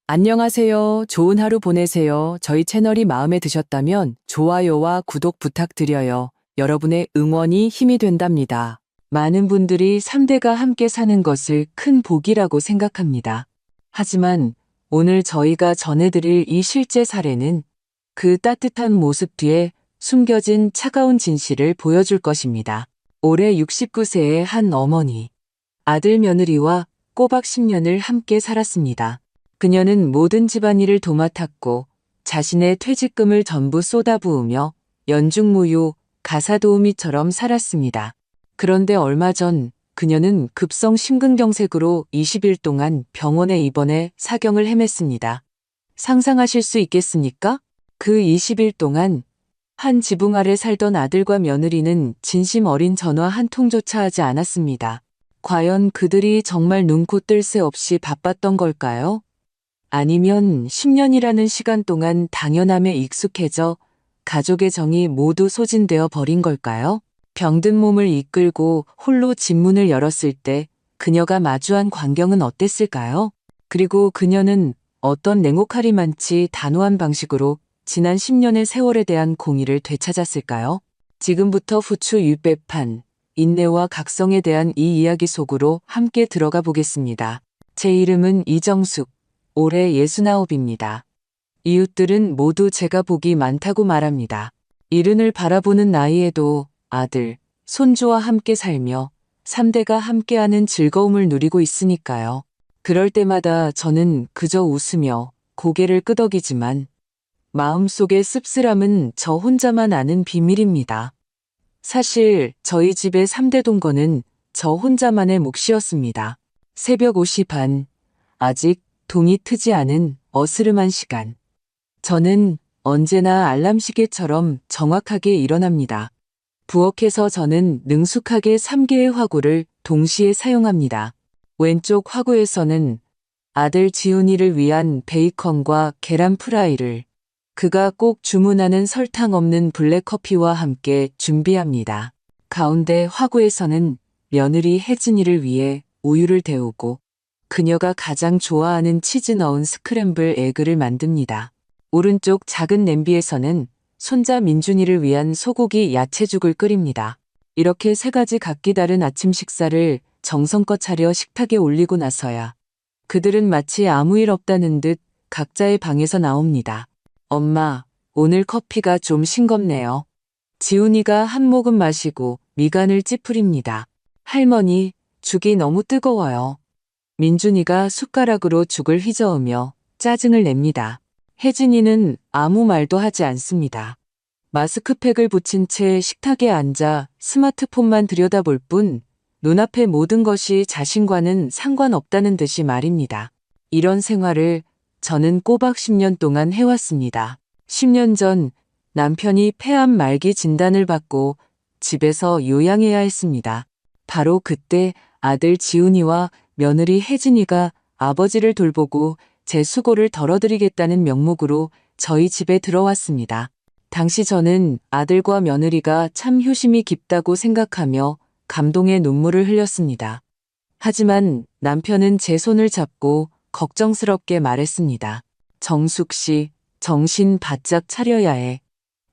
안녕하세요. 좋은 하루 보내세요. 저희 채널이 마음에 드셨다면 좋아요와 구독 부탁드려요. 여러분의 응원이 힘이 된답니다. 많은 분들이 3대가 함께 사는 것을 큰 복이라고 생각합니다. 하지만 오늘 저희가 전해드릴 이 실제 사례는 그 따뜻한 모습 뒤에 숨겨진 차가운 진실을 보여줄 것입니다. 올해 69세의 한 어머니, 아들 며느리와 꼬박 10년을 함께 살았습니다. 그녀는 모든 집안일을 도맡았고 자신의 퇴직금을 전부 쏟아부으며 연중무휴, 가사도우미처럼 살았습니다. 그런데 얼마 전 그녀는 급성 심근경색으로 20일 동안 병원에 입원해 사경을 헤맸습니다. 상상하실 수 있겠습니까? 그 20일 동안 한 지붕 아래 살던 아들과 며느리는 진심 어린 전화 한 통조차 하지 않았습니다. 과연 그들이 정말 눈코 뜰 새 없이 바빴던 걸까요? 아니면 10년이라는 시간 동안 당연함에 익숙해져 가족의 정이 모두 소진되어 버린 걸까요? 병든 몸을 이끌고 홀로 집 문을 열었을 때 그녀가 마주한 광경은 어땠을까요? 그리고 그녀는 어떤 냉혹하리만치 단호한 방식으로 지난 10년의 세월에 대한 공의를 되찾았을까요? 지금부터 후추 육배판, 인내와 각성에 대한 이 이야기 속으로 함께 들어가 보겠습니다. 제 이름은 이정숙, 올해 69입니다. 이웃들은 모두 제가 복이 많다고 말합니다. 이른을 바라보는 나이에도 아들, 손주와 함께 살며 3대가 함께하는 즐거움을 누리고 있으니까요. 그럴 때마다 저는 그저 웃으며 고개를 끄덕이지만 마음속의 씁쓸함은 저 혼자만 아는 비밀입니다. 사실 저희 집의 3대 동거는 저 혼자만의 몫이었습니다. 새벽 5시 반, 아직 동이 트지 않은 어스름한 시간. 저는 언제나 알람시계처럼 정확하게 일어납니다. 부엌에서 저는 능숙하게 3개의 화구를 동시에 사용합니다. 왼쪽 화구에서는 아들 지훈이를 위한 베이컨과 계란 프라이를 그가 꼭 주문하는 설탕 없는 블랙커피와 함께 준비합니다. 가운데 화구에서는 며느리 혜진이를 위해 우유를 데우고 그녀가 가장 좋아하는 치즈 넣은 스크램블 에그를 만듭니다. 오른쪽 작은 냄비에서는 손자 민준이를 위한 소고기 야채죽을 끓입니다. 이렇게 세 가지 각기 다른 아침 식사를 정성껏 차려 식탁에 올리고 나서야 그들은 마치 아무 일 없다는 듯 각자의 방에서 나옵니다. 엄마, 오늘 커피가 좀 싱겁네요. 지훈이가 한 모금 마시고 미간을 찌푸립니다. 할머니, 죽이 너무 뜨거워요. 민준이가 숟가락으로 죽을 휘저으며 짜증을 냅니다. 혜진이는 아무 말도 하지 않습니다. 마스크팩을 붙인 채 식탁에 앉아 스마트폰만 들여다볼 뿐 눈앞의 모든 것이 자신과는 상관없다는 듯이 말입니다. 이런 생활을 저는 꼬박 10년 동안 해왔습니다. 10년 전 남편이 폐암 말기 진단을 받고 집에서 요양해야 했습니다. 바로 그때 아들 지훈이와 며느리 혜진이가 아버지를 돌보고 제 수고를 덜어드리겠다는 명목으로 저희 집에 들어왔습니다. 당시 저는 아들과 며느리가 참 효심이 깊다고 생각하며 감동의 눈물을 흘렸습니다. 하지만 남편은 제 손을 잡고 걱정스럽게 말했습니다. 정숙 씨, 정신 바짝 차려야 해.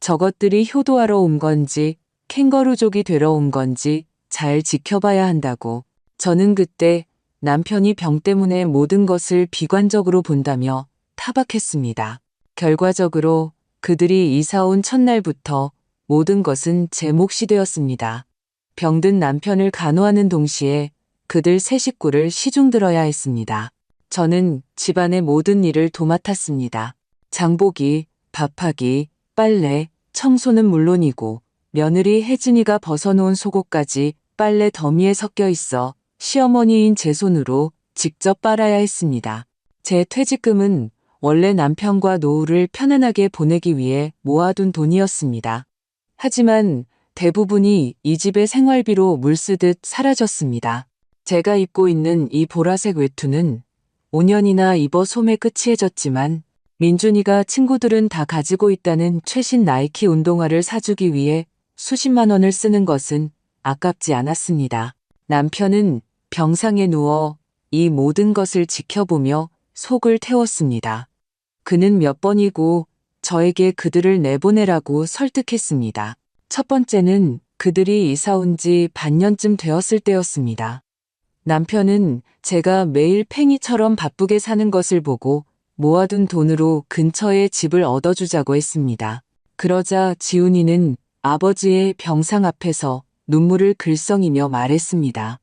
저것들이 효도하러 온 건지 캥거루족이 되러 온 건지 잘 지켜봐야 한다고. 저는 그때 남편이 병 때문에 모든 것을 비관적으로 본다며 타박했습니다. 결과적으로 그들이 이사 온 첫날부터 모든 것은 제 몫이 되었습니다. 병든 남편을 간호하는 동시에 그들 세 식구를 시중들어야 했습니다. 저는 집안의 모든 일을 도맡았습니다. 장보기, 밥하기, 빨래, 청소는 물론이고 며느리 혜진이가 벗어놓은 속옷까지 빨래 더미에 섞여 있어 시어머니인 제 손으로 직접 빨아야 했습니다. 제 퇴직금은 원래 남편과 노후를 편안하게 보내기 위해 모아둔 돈이었습니다. 하지만 대부분이 이 집의 생활비로 물쓰듯 사라졌습니다. 제가 입고 있는 이 보라색 외투는 5년이나 입어 소매 끝이 해졌지만 민준이가 친구들은 다 가지고 있다는 최신 나이키 운동화를 사주기 위해 수십만 원을 쓰는 것은 아깝지 않았습니다. 남편은 병상에 누워 이 모든 것을 지켜보며 속을 태웠습니다. 그는 몇 번이고 저에게 그들을 내보내라고 설득했습니다. 첫 번째는 그들이 이사 온 지 반년쯤 되었을 때였습니다. 남편은 제가 매일 팽이처럼 바쁘게 사는 것을 보고 모아둔 돈으로 근처에 집을 얻어주자고 했습니다. 그러자 지훈이는 아버지의 병상 앞에서 눈물을 글썽이며 말했습니다.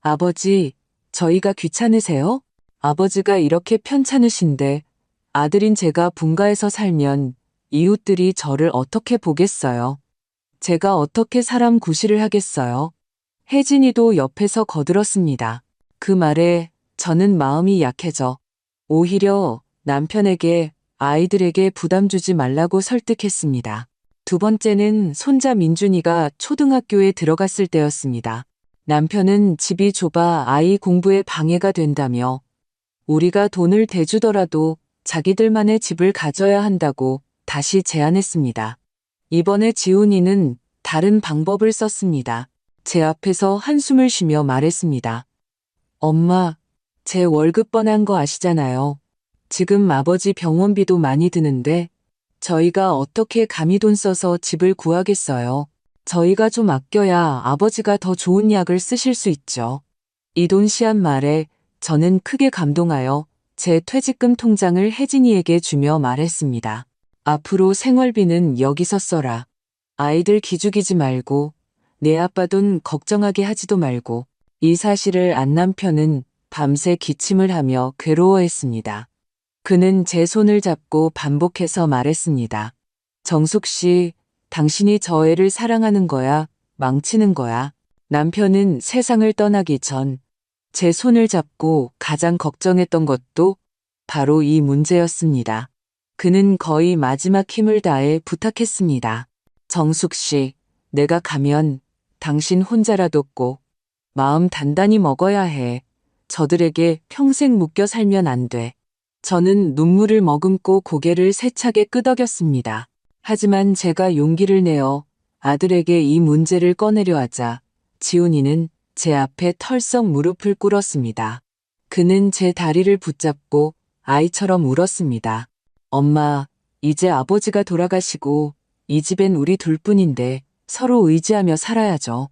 아버지, 저희가 귀찮으세요? 아버지가 이렇게 편찮으신데 아들인 제가 분가에서 살면 이웃들이 저를 어떻게 보겠어요? 제가 어떻게 사람 구실을 하겠어요? 혜진이도 옆에서 거들었습니다. 그 말에 저는 마음이 약해져 오히려 남편에게 아이들에게 부담 주지 말라고 설득했습니다. 두 번째는 손자 민준이가 초등학교에 들어갔을 때였습니다. 남편은 집이 좁아 아이 공부에 방해가 된다며 우리가 돈을 대주더라도 자기들만의 집을 가져야 한다고 다시 제안했습니다. 이번에 지훈이는 다른 방법을 썼습니다. 제 앞에서 한숨을 쉬며 말했습니다. 엄마, 제 월급 뻔한 거 아시잖아요. 지금 아버지 병원비도 많이 드는데 저희가 어떻게 감히 돈 써서 집을 구하겠어요. 저희가 좀 아껴야 아버지가 더 좋은 약을 쓰실 수 있죠. 이 돈 시한 말에 저는 크게 감동하여 제 퇴직금 통장을 혜진이에게 주며 말했습니다. 앞으로 생활비는 여기서 써라. 아이들 기죽이지 말고 내 아빠 돈 걱정하게 하지도 말고. 이 사실을 안 남편은 밤새 기침을 하며 괴로워했습니다. 그는 제 손을 잡고 반복해서 말했습니다. 정숙 씨, 당신이 저 애를 사랑하는 거야, 망치는 거야. 남편은 세상을 떠나기 전 제 손을 잡고 가장 걱정했던 것도 바로 이 문제였습니다. 그는 거의 마지막 힘을 다해 부탁했습니다. 정숙 씨, 내가 가면 당신 혼자라도 꼭 마음 단단히 먹어야 해. 저들에게 평생 묶여 살면 안 돼. 저는 눈물을 머금고 고개를 세차게 끄덕였습니다. 하지만 제가 용기를 내어 아들에게 이 문제를 꺼내려 하자 지훈이는 제 앞에 털썩 무릎을 꿇었습니다. 그는 제 다리를 붙잡고 아이처럼 울었습니다. 엄마, 이제 아버지가 돌아가시고 이 집엔 우리 둘뿐인데 서로 의지하며 살아야죠.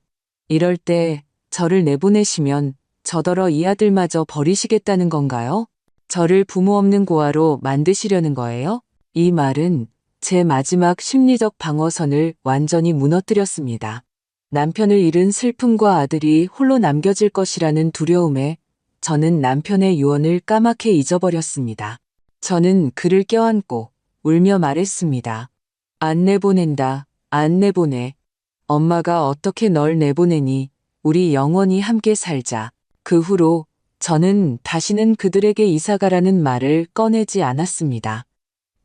이럴 때 저를 내보내시면 저더러 이 아들마저 버리시겠다는 건가요? 저를 부모 없는 고아로 만드시려는 거예요? 이 말은 제 마지막 심리적 방어선을 완전히 무너뜨렸습니다. 남편을 잃은 슬픔과 아들이 홀로 남겨질 것이라는 두려움에 저는 남편의 유언을 까맣게 잊어버렸습니다. 저는 그를 껴안고 울며 말했습니다. 안 내보낸다. 안 내보내. 엄마가 어떻게 널 내보내니? 우리 영원히 함께 살자. 그 후로 저는 다시는 그들에게 이사가라는 말을 꺼내지 않았습니다.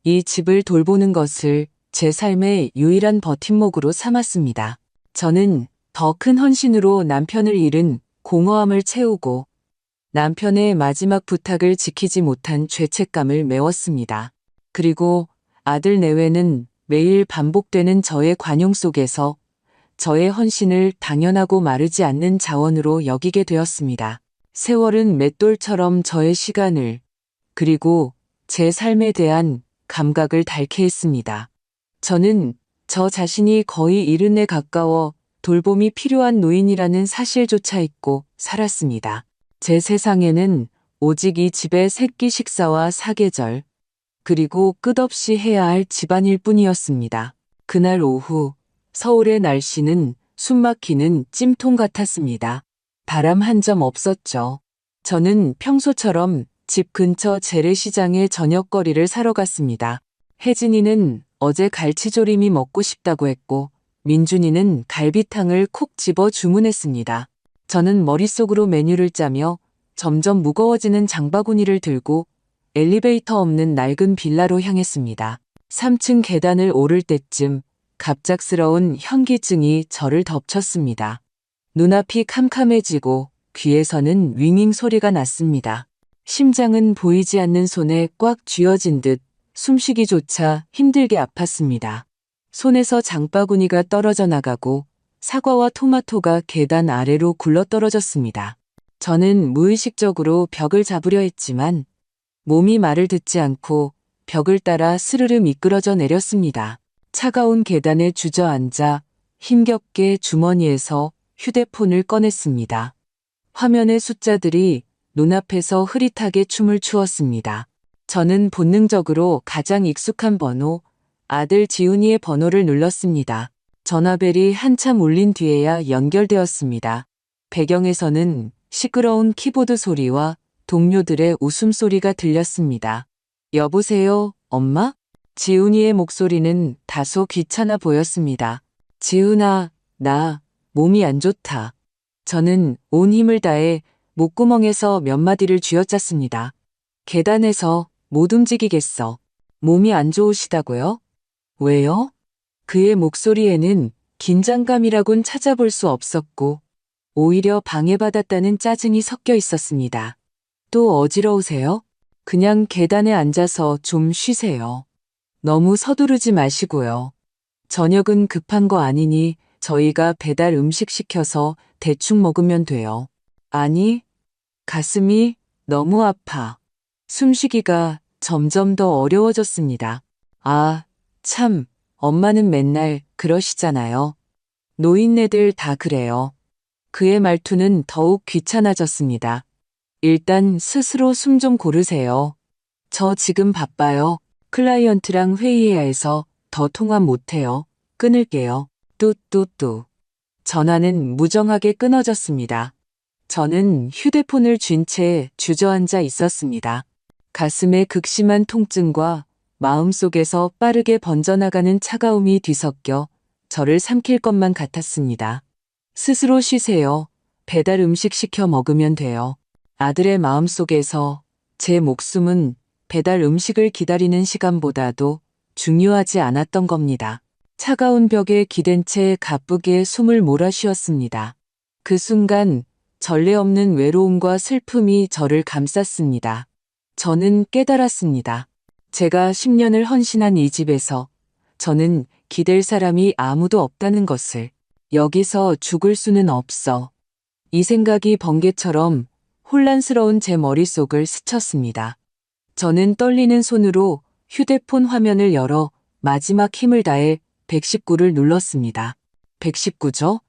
이 집을 돌보는 것을 제 삶의 유일한 버팀목으로 삼았습니다. 저는 더 큰 헌신으로 남편을 잃은 공허함을 채우고 남편의 마지막 부탁을 지키지 못한 죄책감을 메웠습니다. 그리고 아들 내외는 매일 반복되는 저의 관용 속에서 저의 헌신을 당연하고 마르지 않는 자원으로 여기게 되었습니다. 세월은 맷돌처럼 저의 시간을 그리고 제 삶에 대한 감각을 닳게 했습니다. 저는 저 자신이 거의 이른에 가까워 돌봄이 필요한 노인이라는 사실조차 잊고 살았습니다. 제 세상에는 오직 이 집의 새끼 식사와 사계절, 그리고 끝없이 해야 할 집안일 뿐이었습니다. 그날 오후 서울의 날씨는 숨막히는 찜통 같았습니다. 바람 한 점 없었죠. 저는 평소처럼 집 근처 재래시장에 저녁거리를 사러 갔습니다. 혜진이는 어제 갈치조림이 먹고 싶다고 했고 민준이는 갈비탕을 콕 집어 주문했습니다. 저는 머릿속으로 메뉴를 짜며 점점 무거워지는 장바구니를 들고 엘리베이터 없는 낡은 빌라로 향했습니다. 3층 계단을 오를 때쯤 갑작스러운 현기증이 저를 덮쳤습니다. 눈앞이 캄캄해지고 귀에서는 윙윙 소리가 났습니다. 심장은 보이지 않는 손에 꽉 쥐어진 듯 숨쉬기조차 힘들게 아팠습니다. 손에서 장바구니가 떨어져 나가고 사과와 토마토가 계단 아래로 굴러떨어졌습니다. 저는 무의식적으로 벽을 잡으려 했지만 몸이 말을 듣지 않고 벽을 따라 스르르 미끄러져 내렸습니다. 차가운 계단에 주저앉아 힘겹게 주머니에서 휴대폰을 꺼냈습니다. 화면의 숫자들이 눈앞에서 흐릿하게 춤을 추었습니다. 저는 본능적으로 가장 익숙한 번호, 아들 지훈이의 번호를 눌렀습니다. 전화벨이 한참 울린 뒤에야 연결되었습니다. 배경에서는 시끄러운 키보드 소리와 동료들의 웃음소리가 들렸습니다. 여보세요, 엄마? 지훈이의 목소리는 다소 귀찮아 보였습니다. 지훈아, 나 몸이 안 좋다. 저는 온 힘을 다해 목구멍에서 몇 마디를 쥐어짰습니다. 계단에서 못 움직이겠어. 몸이 안 좋으시다고요? 왜요? 그의 목소리에는 긴장감이라곤 찾아볼 수 없었고 오히려 방해받았다는 짜증이 섞여 있었습니다. 또 어지러우세요? 그냥 계단에 앉아서 좀 쉬세요. 너무 서두르지 마시고요. 저녁은 급한 거 아니니 저희가 배달 음식 시켜서 대충 먹으면 돼요. 아니, 가슴이 너무 아파. 숨쉬기가 점점 더 어려워졌습니다. 아, 참, 엄마는 맨날 그러시잖아요. 노인네들 다 그래요. 그의 말투는 더욱 귀찮아졌습니다. 일단 스스로 숨 좀 고르세요. 저 지금 바빠요. 클라이언트랑 회의해야 해서 더 통화 못해요. 끊을게요. 뚜뚜뚜. 전화는 무정하게 끊어졌습니다. 저는 휴대폰을 쥔 채 주저앉아 있었습니다. 가슴에 극심한 통증과 마음속에서 빠르게 번져나가는 차가움이 뒤섞여 저를 삼킬 것만 같았습니다. 스스로 쉬세요. 배달 음식 시켜 먹으면 돼요. 아들의 마음속에서 제 목숨은 배달 음식을 기다리는 시간보다도 중요하지 않았던 겁니다. 차가운 벽에 기댄 채 가쁘게 숨을 몰아쉬었습니다. 그 순간 전례 없는 외로움과 슬픔이 저를 감쌌습니다. 저는 깨달았습니다. 제가 10년을 헌신한 이 집에서 저는 기댈 사람이 아무도 없다는 것을. 여기서 죽을 수는 없어. 이 생각이 번개처럼 혼란스러운 제 머릿속을 스쳤습니다. 저는 떨리는 손으로 휴대폰 화면을 열어 마지막 힘을 다해 119를 눌렀습니다. 119죠?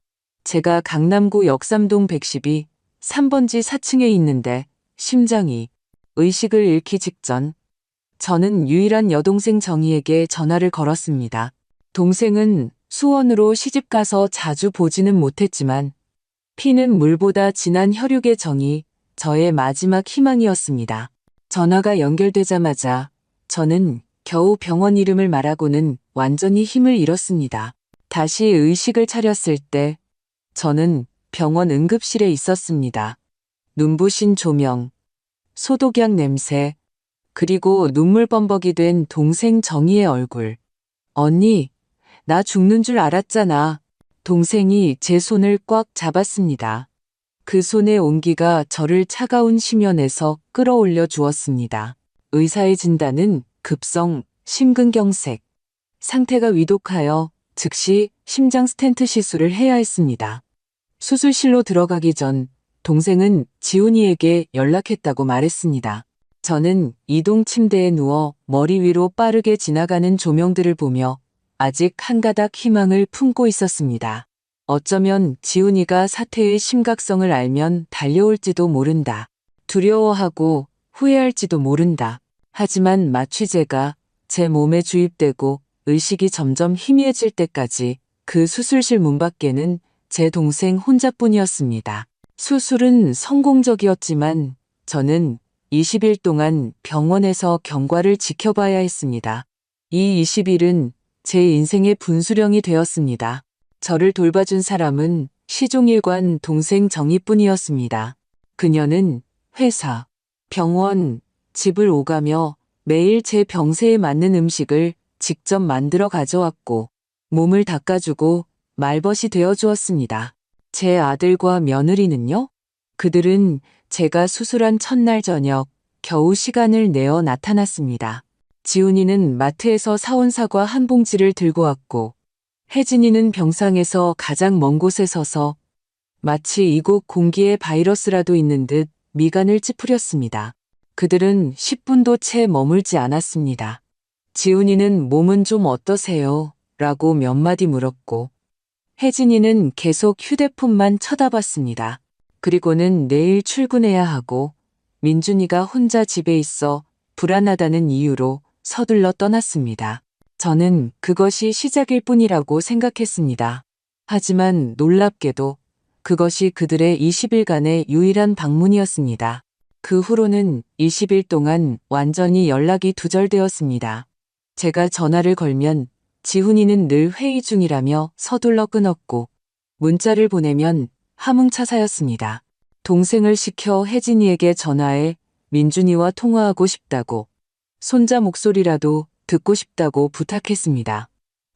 제가 강남구 역삼동 112 3번지 4층에 있는데 심장이 의식을 잃기 직전 저는 유일한 여동생 정희에게 전화를 걸었습니다. 동생은 수원으로 시집가서 자주 보지는 못했지만 피는 물보다 진한 혈육의 정이 저의 마지막 희망이었습니다. 전화가 연결되자마자 저는 겨우 병원 이름을 말하고는 완전히 힘을 잃었습니다. 다시 의식을 차렸을 때 저는 병원 응급실에 있었습니다. 눈부신 조명, 소독약 냄새, 그리고 눈물 범벅이 된 동생 정희의 얼굴. 언니, 나 죽는 줄 알았잖아. 동생이 제 손을 꽉 잡았습니다. 그 손의 온기가 저를 차가운 심연에서 끌어올려 주었습니다. 의사의 진단은 급성 심근경색. 상태가 위독하여 즉시 심장 스텐트 시술을 해야 했습니다. 수술실로 들어가기 전 동생은 지훈이에게 연락했다고 말했습니다. 저는 이동 침대에 누워 머리 위로 빠르게 지나가는 조명들을 보며 아직 한 가닥 희망을 품고 있었습니다. 어쩌면 지훈이가 사태의 심각성을 알면 달려올지도 모른다. 두려워하고 후회할지도 모른다. 하지만 마취제가 제 몸에 주입되고 의식이 점점 희미해질 때까지 그 수술실 문 밖에는 제 동생 혼자뿐이었습니다. 수술은 성공적이었지만 저는 20일 동안 병원에서 경과를 지켜봐야 했습니다. 이 20일은 제 인생의 분수령이 되었습니다. 저를 돌봐준 사람은 시종일관 동생 정희뿐이었습니다. 그녀는 회사, 병원, 집을 오가며 매일 제 병세에 맞는 음식을 직접 만들어 가져왔고 몸을 닦아주고 말벗이 되어주었습니다. 제 아들과 며느리는요? 그들은 제가 수술한 첫날 저녁 겨우 시간을 내어 나타났습니다. 지훈이는 마트에서 사온 사과 한 봉지를 들고 왔고 혜진이는 병상에서 가장 먼 곳에 서서 마치 이곳 공기에 바이러스라도 있는 듯 미간을 찌푸렸습니다. 그들은 10분도 채 머물지 않았습니다. 지훈이는 몸은 좀 어떠세요? 라고 몇 마디 물었고, 혜진이는 계속 휴대폰만 쳐다봤습니다. 그리고는 내일 출근해야 하고, 민준이가 혼자 집에 있어 불안하다는 이유로 서둘러 떠났습니다. 저는 그것이 시작일 뿐이라고 생각했습니다. 하지만 놀랍게도 그것이 그들의 20일간의 유일한 방문이었습니다. 그 후로는 20일 동안 완전히 연락이 두절되었습니다. 제가 전화를 걸면 지훈이는 늘 회의 중이라며 서둘러 끊었고, 문자를 보내면 함흥차사였습니다. 동생을 시켜 혜진이에게 전화해 민준이와 통화하고 싶다고, 손자 목소리라도 듣고 싶다고 부탁했습니다.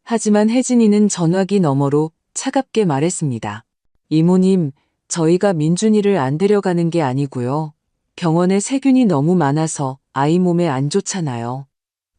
하지만 혜진이는 전화기 너머로 차갑게 말했습니다. 이모님, 저희가 민준이를 안 데려가는 게 아니고요. 병원에 세균이 너무 많아서 아이 몸에 안 좋잖아요.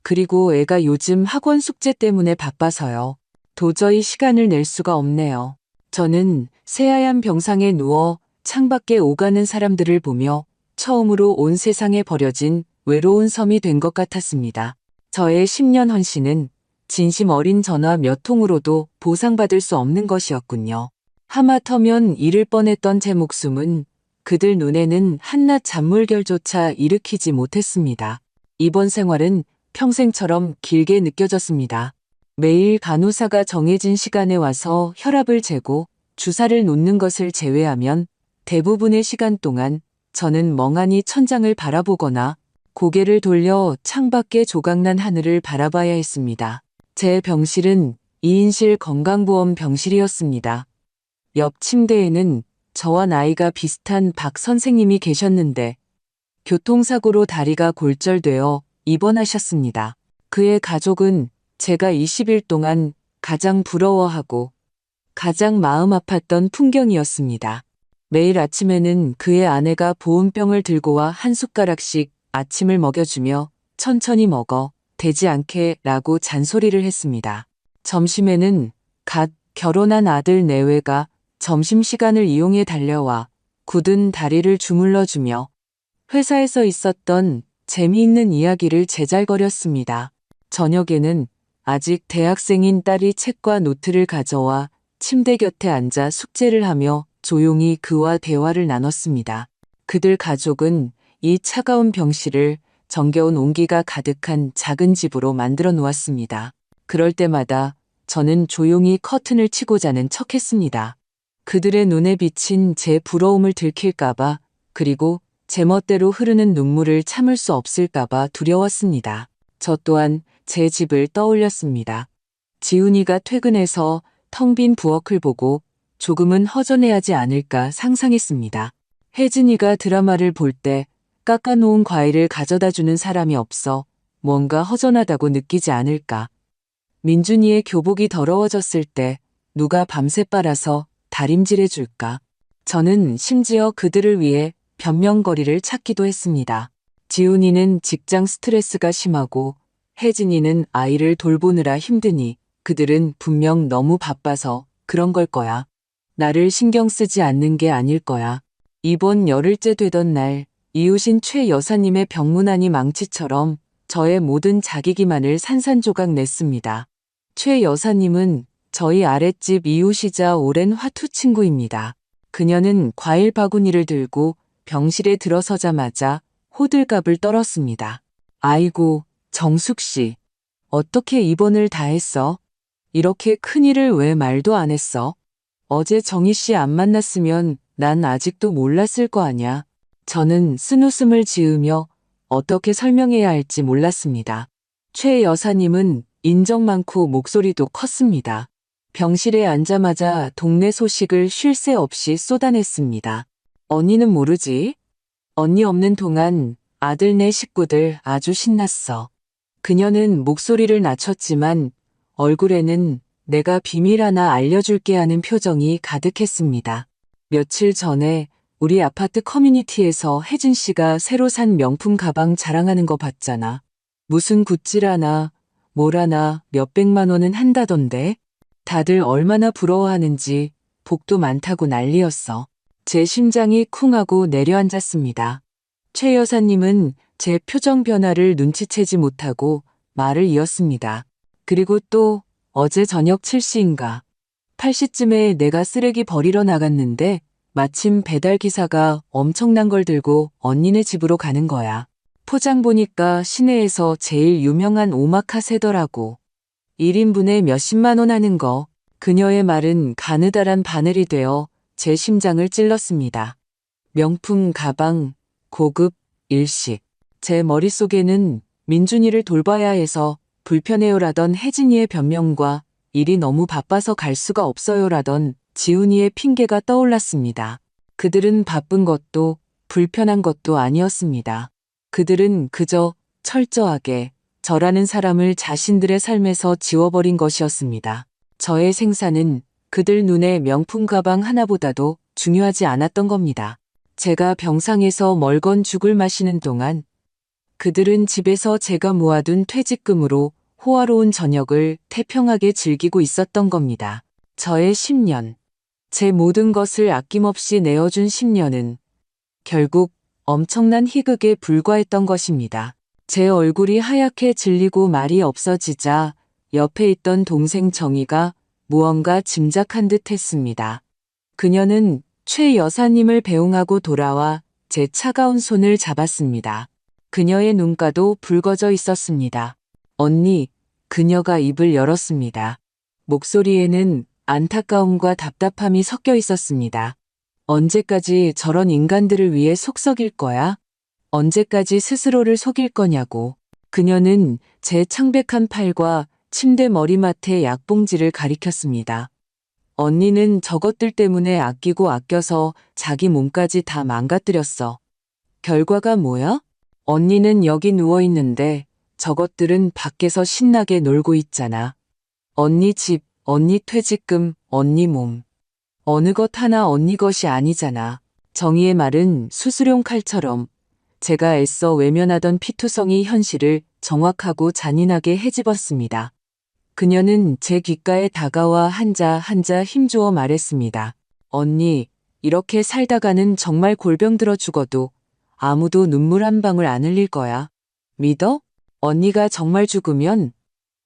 그리고 애가 요즘 학원 숙제 때문에 바빠서요. 도저히 시간을 낼 수가 없네요. 저는 새하얀 병상에 누워 창밖에 오가는 사람들을 보며 처음으로 온 세상에 버려진 외로운 섬이 된 것 같았습니다. 저의 10년 헌신은 진심 어린 전화 몇 통으로도 보상받을 수 없는 것이었군요. 하마터면 잃을 뻔했던 제 목숨은 그들 눈에는 한낱 잔물결조차 일으키지 못했습니다. 이번 생활은 평생처럼 길게 느껴졌습니다. 매일 간호사가 정해진 시간에 와서 혈압을 재고 주사를 놓는 것을 제외하면 대부분의 시간 동안 저는 멍하니 천장을 바라보거나 고개를 돌려 창밖의 조각난 하늘을 바라봐야 했습니다. 제 병실은 2인실 건강보험 병실이었습니다. 옆 침대에는 저와 나이가 비슷한 박 선생님이 계셨는데 교통사고로 다리가 골절되어 입원하셨습니다. 그의 가족은 제가 20일 동안 가장 부러워하고 가장 마음 아팠던 풍경이었습니다. 매일 아침에는 그의 아내가 보온병을 들고 와 한 숟가락씩 아침을 먹여주며 천천히 먹어 되지 않게 라고 잔소리를 했습니다. 점심에는 갓 결혼한 아들 내외가 점심시간을 이용해 달려와 굳은 다리를 주물러주며 회사에서 있었던 재미있는 이야기를 제잘거렸습니다. 저녁에는 아직 대학생인 딸이 책과 노트를 가져와 침대 곁에 앉아 숙제를 하며 조용히 그와 대화를 나눴습니다. 그들 가족은 이 차가운 병실을 정겨운 온기가 가득한 작은 집으로 만들어 놓았습니다. 그럴 때마다 저는 조용히 커튼을 치고 자는 척했습니다. 그들의 눈에 비친 제 부러움을 들킬까봐, 그리고 제멋대로 흐르는 눈물을 참을 수 없을까봐 두려웠습니다. 저 또한 제 집을 떠올렸습니다. 지훈이가 퇴근해서 텅 빈 부엌을 보고 조금은 허전해하지 않을까 상상했습니다. 혜진이가 드라마를 볼 때 깎아놓은 과일을 가져다 주는 사람이 없어 뭔가 허전하다고 느끼지 않을까. 민준이의 교복이 더러워졌을 때 누가 밤새 빨아서 다림질해 줄까. 저는 심지어 그들을 위해 변명거리를 찾기도 했습니다. 지훈이는 직장 스트레스가 심하고 혜진이는 아이를 돌보느라 힘드니 그들은 분명 너무 바빠서 그런 걸 거야. 나를 신경 쓰지 않는 게 아닐 거야. 이번 열흘째 되던 날 이웃인 최 여사님의 병문안이 망치처럼 저의 모든 자기기만을 산산조각 냈습니다. 최 여사님은 저희 아랫집 이웃이자 오랜 화투 친구입니다. 그녀는 과일 바구니를 들고 병실에 들어서자마자 호들갑을 떨었습니다. 아이고, 정숙 씨. 어떻게 입원을 다 했어? 이렇게 큰일을 왜 말도 안 했어? 어제 정희 씨 안 만났으면 난 아직도 몰랐을 거 아냐. 저는 쓴웃음을 지으며 어떻게 설명해야 할지 몰랐습니다. 최 여사님은 인정 많고 목소리도 컸습니다. 병실에 앉자마자 동네 소식을 쉴 새 없이 쏟아냈습니다. 언니는 모르지? 언니 없는 동안 아들네 식구들 아주 신났어. 그녀는 목소리를 낮췄지만 얼굴에는 내가 비밀 하나 알려줄게 하는 표정이 가득했습니다. 며칠 전에 우리 아파트 커뮤니티에서 혜진 씨가 새로 산 명품 가방 자랑하는 거 봤잖아. 무슨 굿즈라나 뭐라나 몇백만 원은 한다던데. 다들 얼마나 부러워하는지 복도 많다고 난리였어. 제 심장이 쿵 하고 내려앉았습니다. 최 여사님은 제 표정 변화를 눈치채지 못하고 말을 이었습니다. 그리고 또 어제 저녁 7시인가 8시쯤에 내가 쓰레기 버리러 나갔는데 마침 배달 기사가 엄청난 걸 들고 언니네 집으로 가는 거야. 포장 보니까 시내에서 제일 유명한 오마카세더라고. 1인분에 몇십만 원 하는 거. 그녀의 말은 가느다란 바늘이 되어 제 심장을 찔렀습니다. 명품 가방, 고급, 일식. 제 머릿속에는 민준이를 돌봐야 해서 불편해요라던 혜진이의 변명과 일이 너무 바빠서 갈 수가 없어요라던 지훈이의 핑계가 떠올랐습니다. 그들은 바쁜 것도 불편한 것도 아니었습니다. 그들은 그저 철저하게 저라는 사람을 자신들의 삶에서 지워버린 것이었습니다. 저의 생사는 그들 눈에 명품 가방 하나보다도 중요하지 않았던 겁니다. 제가 병상에서 멀건 죽을 마시는 동안 그들은 집에서 제가 모아둔 퇴직금으로 호화로운 저녁을 태평하게 즐기고 있었던 겁니다. 저의 10년, 제 모든 것을 아낌없이 내어준 10년은 결국 엄청난 희극에 불과했던 것입니다. 제 얼굴이 하얗게 질리고 말이 없어지자 옆에 있던 동생 정희가 무언가 짐작한 듯 했습니다. 그녀는 최 여사님을 배웅하고 돌아와 제 차가운 손을 잡았습니다. 그녀의 눈가도 붉어져 있었습니다. 언니, 그녀가 입을 열었습니다. 목소리에는 안타까움과 답답함이 섞여 있었습니다. 언제까지 저런 인간들을 위해 속썩일 거야? 언제까지 스스로를 속일 거냐고. 그녀는 제 창백한 팔과 침대 머리맡에 약봉지를 가리켰습니다. 언니는 저것들 때문에 아끼고 아껴서 자기 몸까지 다 망가뜨렸어. 결과가 뭐야? 언니는 여기 누워있는데 저것들은 밖에서 신나게 놀고 있잖아. 언니 집, 언니 퇴직금, 언니 몸. 어느 것 하나 언니 것이 아니잖아. 정의의 말은 수술용 칼처럼 제가 애써 외면하던 피투성이 현실을 정확하고 잔인하게 헤집었습니다. 그녀는 제 귓가에 다가와 한자 힘주어 말했습니다. 언니, 이렇게 살다가는 정말 골병 들어 죽어도 아무도 눈물 한 방울 안 흘릴 거야. 믿어? 언니가 정말 죽으면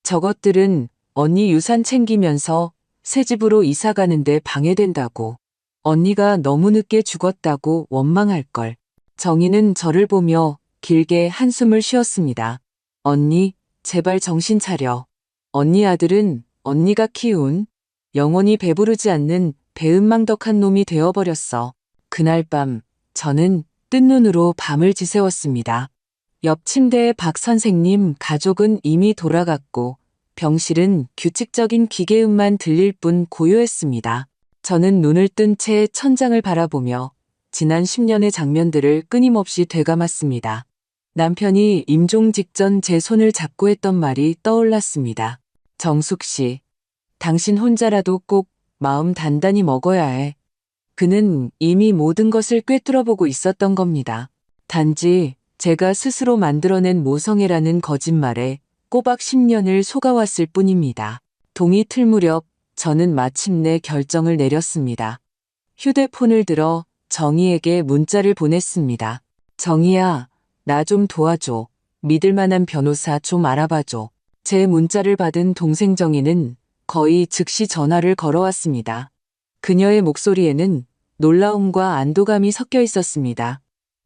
저것들은 언니 유산 챙기면서 새 집으로 이사 가는데 방해된다고. 언니가 너무 늦게 죽었다고 원망할걸. 정희는 저를 보며 길게 한숨을 쉬었습니다. 언니, 제발 정신 차려. 언니 아들은 언니가 키운 영원히 배부르지 않는 배은망덕한 놈이 되어버렸어. 그날 밤 저는 뜬 눈으로 밤을 지새웠습니다. 옆 침대의 박 선생님 가족은 이미 돌아갔고 병실은 규칙적인 기계음만 들릴 뿐 고요했습니다. 저는 눈을 뜬 채 천장을 바라보며 지난 10년의 장면들을 끊임없이 되감았습니다. 남편이 임종 직전 제 손을 잡고 했던 말이 떠올랐습니다. 정숙 씨, 당신 혼자라도 꼭 마음 단단히 먹어야 해. 그는 이미 모든 것을 꿰뚫어보고 있었던 겁니다. 단지 제가 스스로 만들어낸 모성애라는 거짓말에 꼬박 10년을 속아왔을 뿐입니다. 동이 틀 무렵 저는 마침내 결정을 내렸습니다. 휴대폰을 들어 정희에게 문자를 보냈습니다. 정희야, 나 좀 도와줘. 믿을 만한 변호사 좀 알아봐줘. 제 문자를 받은 동생 정희는 거의 즉시 전화를 걸어왔습니다. 그녀의 목소리에는 놀라움과 안도감이 섞여 있었습니다.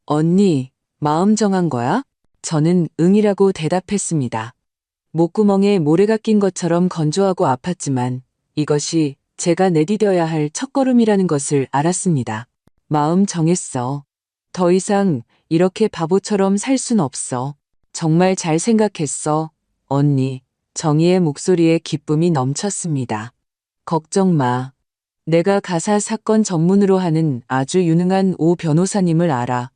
언니, 마음 정한 거야? 저는 응이라고 대답했습니다. 목구멍에 모래가 낀 것처럼 건조하고 아팠지만 이것이 제가 내디뎌야 할 첫걸음이라는 것을 알았습니다. 마음 정했어. 더 이상 이렇게 바보처럼 살 순 없어. 정말 잘 생각했어. 언니, 정희의 목소리에 기쁨이 넘쳤습니다. 걱정 마. 내가 가사 사건 전문으로 하는 아주 유능한 오 변호사님을 알아.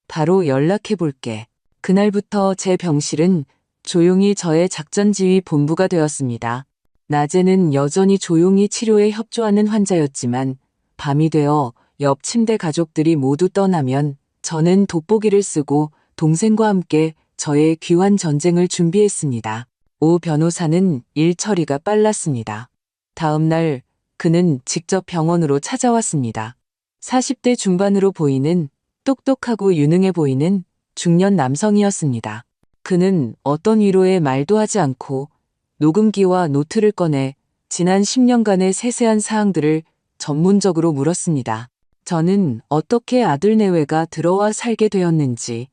바로 연락해 볼게. 그날부터 제 병실은 조용히 저의 작전지휘 본부가 되었습니다. 낮에는 여전히 조용히 치료에 협조하는 환자였지만 밤이 되어 옆 침대 가족들이 모두 떠나면 저는 돋보기를 쓰고 동생과 함께 저의 귀환 전쟁을 준비했습니다. 오 변호사는 일 처리가 빨랐습니다. 다음 날 그는 직접 병원으로 찾아왔습니다. 40대 중반으로 보이는 똑똑하고 유능해 보이는 중년 남성이었습니다. 그는 어떤 위로의 말도 하지 않고 녹음기와 노트를 꺼내 지난 10년간의 세세한 사항들을 전문적으로 물었습니다. 저는 어떻게 아들 내외가 들어와 살게 되었는지,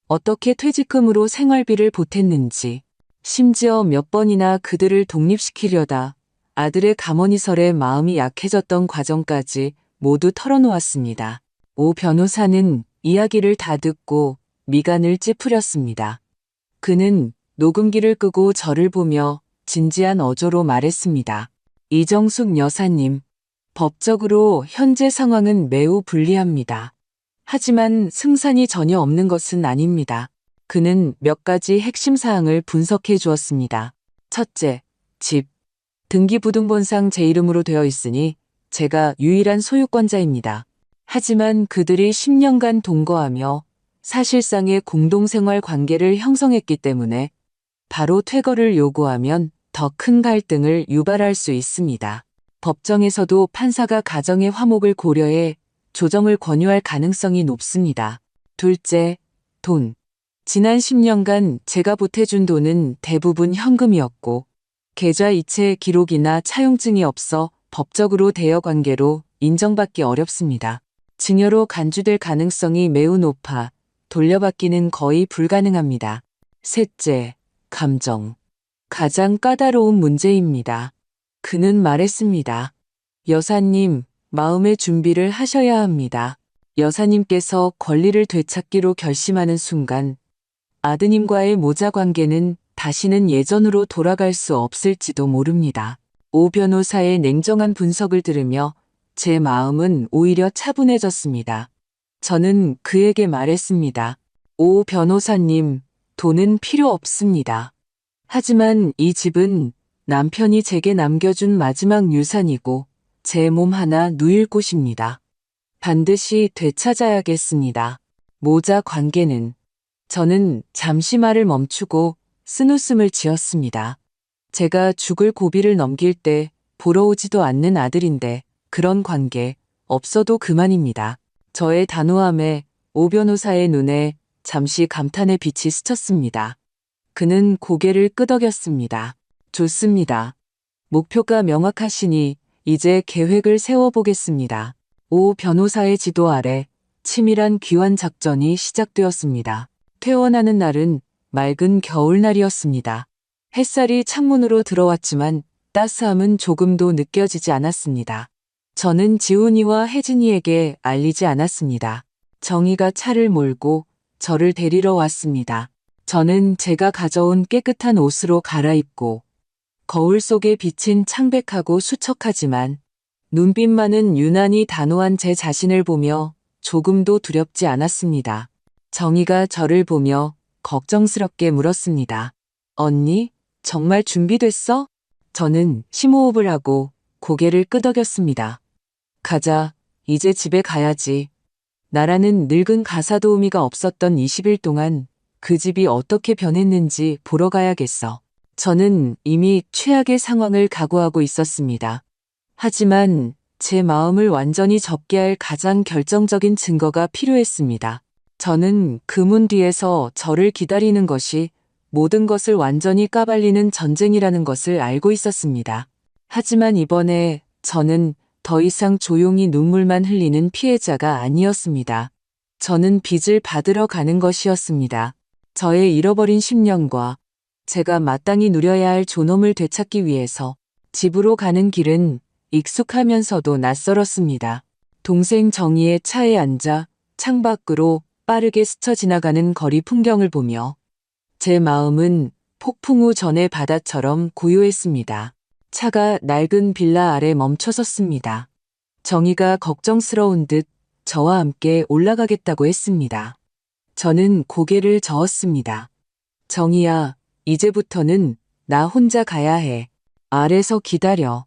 어떻게 퇴직금으로 생활비를 보탰는지, 심지어 몇 번이나 그들을 독립시키려다 아들의 가머니설에 마음이 약해졌던 과정까지 모두 털어놓았습니다. 오 변호사는 이야기를 다 듣고 미간을 찌푸렸습니다. 그는 녹음기를 끄고 저를 보며 진지한 어조로 말했습니다. 이정숙 여사님, 법적으로 현재 상황은 매우 불리합니다. 하지만 승산이 전혀 없는 것은 아닙니다. 그는 몇 가지 핵심 사항을 분석해 주었습니다. 첫째, 집. 등기부등본상 제 이름으로 되어 있으니 제가 유일한 소유권자입니다. 하지만 그들이 10년간 동거하며 사실상의 공동생활 관계를 형성했기 때문에 바로 퇴거를 요구하면 더 큰 갈등을 유발할 수 있습니다. 법정에서도 판사가 가정의 화목을 고려해 조정을 권유할 가능성이 높습니다. 둘째, 돈. 지난 10년간 제가 보태준 돈은 대부분 현금이었고 계좌 이체 기록이나 차용증이 없어 법적으로 대여 관계로 인정받기 어렵습니다. 증여로 간주될 가능성이 매우 높아 돌려받기는 거의 불가능합니다. 셋째, 감정. 가장 까다로운 문제입니다. 그는 말했습니다. 여사님, 마음의 준비를 하셔야 합니다. 여사님께서 권리를 되찾기로 결심하는 순간 아드님과의 모자 관계는 다시는 예전으로 돌아갈 수 없을지도 모릅니다. 오 변호사의 냉정한 분석을 들으며 제 마음은 오히려 차분해졌습니다. 저는 그에게 말했습니다. 오 변호사님, 돈은 필요 없습니다. 하지만 이 집은 남편이 제게 남겨준 마지막 유산이고 제 몸 하나 누일 곳입니다. 반드시 되찾아야겠습니다. 모자 관계는. 저는 잠시 말을 멈추고 쓴웃음을 지었습니다. 제가 죽을 고비를 넘길 때 보러 오지도 않는 아들인데 그런 관계 없어도 그만입니다. 저의 단호함에 오 변호사의 눈에 잠시 감탄의 빛이 스쳤습니다. 그는 고개를 끄덕였습니다. 좋습니다. 목표가 명확하시니 이제 계획을 세워보겠습니다. 오 변호사의 지도 아래 치밀한 귀환 작전이 시작되었습니다. 퇴원하는 날은 맑은 겨울날이었습니다. 햇살이 창문으로 들어왔지만 따스함은 조금도 느껴지지 않았습니다. 저는 지훈이와 혜진이에게 알리지 않았습니다. 정희가 차를 몰고 저를 데리러 왔습니다. 저는 제가 가져온 깨끗한 옷으로 갈아입고 거울 속에 비친 창백하고 수척하지만 눈빛만은 유난히 단호한 제 자신을 보며 조금도 두렵지 않았습니다. 정희가 저를 보며 걱정스럽게 물었습니다. 언니, 정말 준비됐어? 저는 심호흡을 하고 고개를 끄덕였습니다. 가자, 이제 집에 가야지. 나라는 늙은 가사도우미가 없었던 20일 동안 그 집이 어떻게 변했는지 보러 가야겠어. 저는 이미 최악의 상황을 각오하고 있었습니다. 하지만 제 마음을 완전히 접게 할 가장 결정적인 증거가 필요했습니다. 저는 그 문 뒤에서 저를 기다리는 것이 모든 것을 완전히 까발리는 전쟁이라는 것을 알고 있었습니다. 하지만 이번에 저는 더 이상 조용히 눈물만 흘리는 피해자가 아니었습니다. 저는 빚을 받으러 가는 것이었습니다. 저의 잃어버린 10년과 제가 마땅히 누려야 할 존엄을 되찾기 위해서 집으로 가는 길은 익숙하면서도 낯설었습니다. 동생 정희의 차에 앉아 창밖으로 빠르게 스쳐 지나가는 거리 풍경을 보며 제 마음은 폭풍 후 전의 바다처럼 고요했습니다. 차가 낡은 빌라 아래 멈춰섰습니다. 정희가 걱정스러운 듯 저와 함께 올라가겠다고 했습니다. 저는 고개를 저었습니다. 정희야, 이제부터는 나 혼자 가야 해. 아래서 기다려.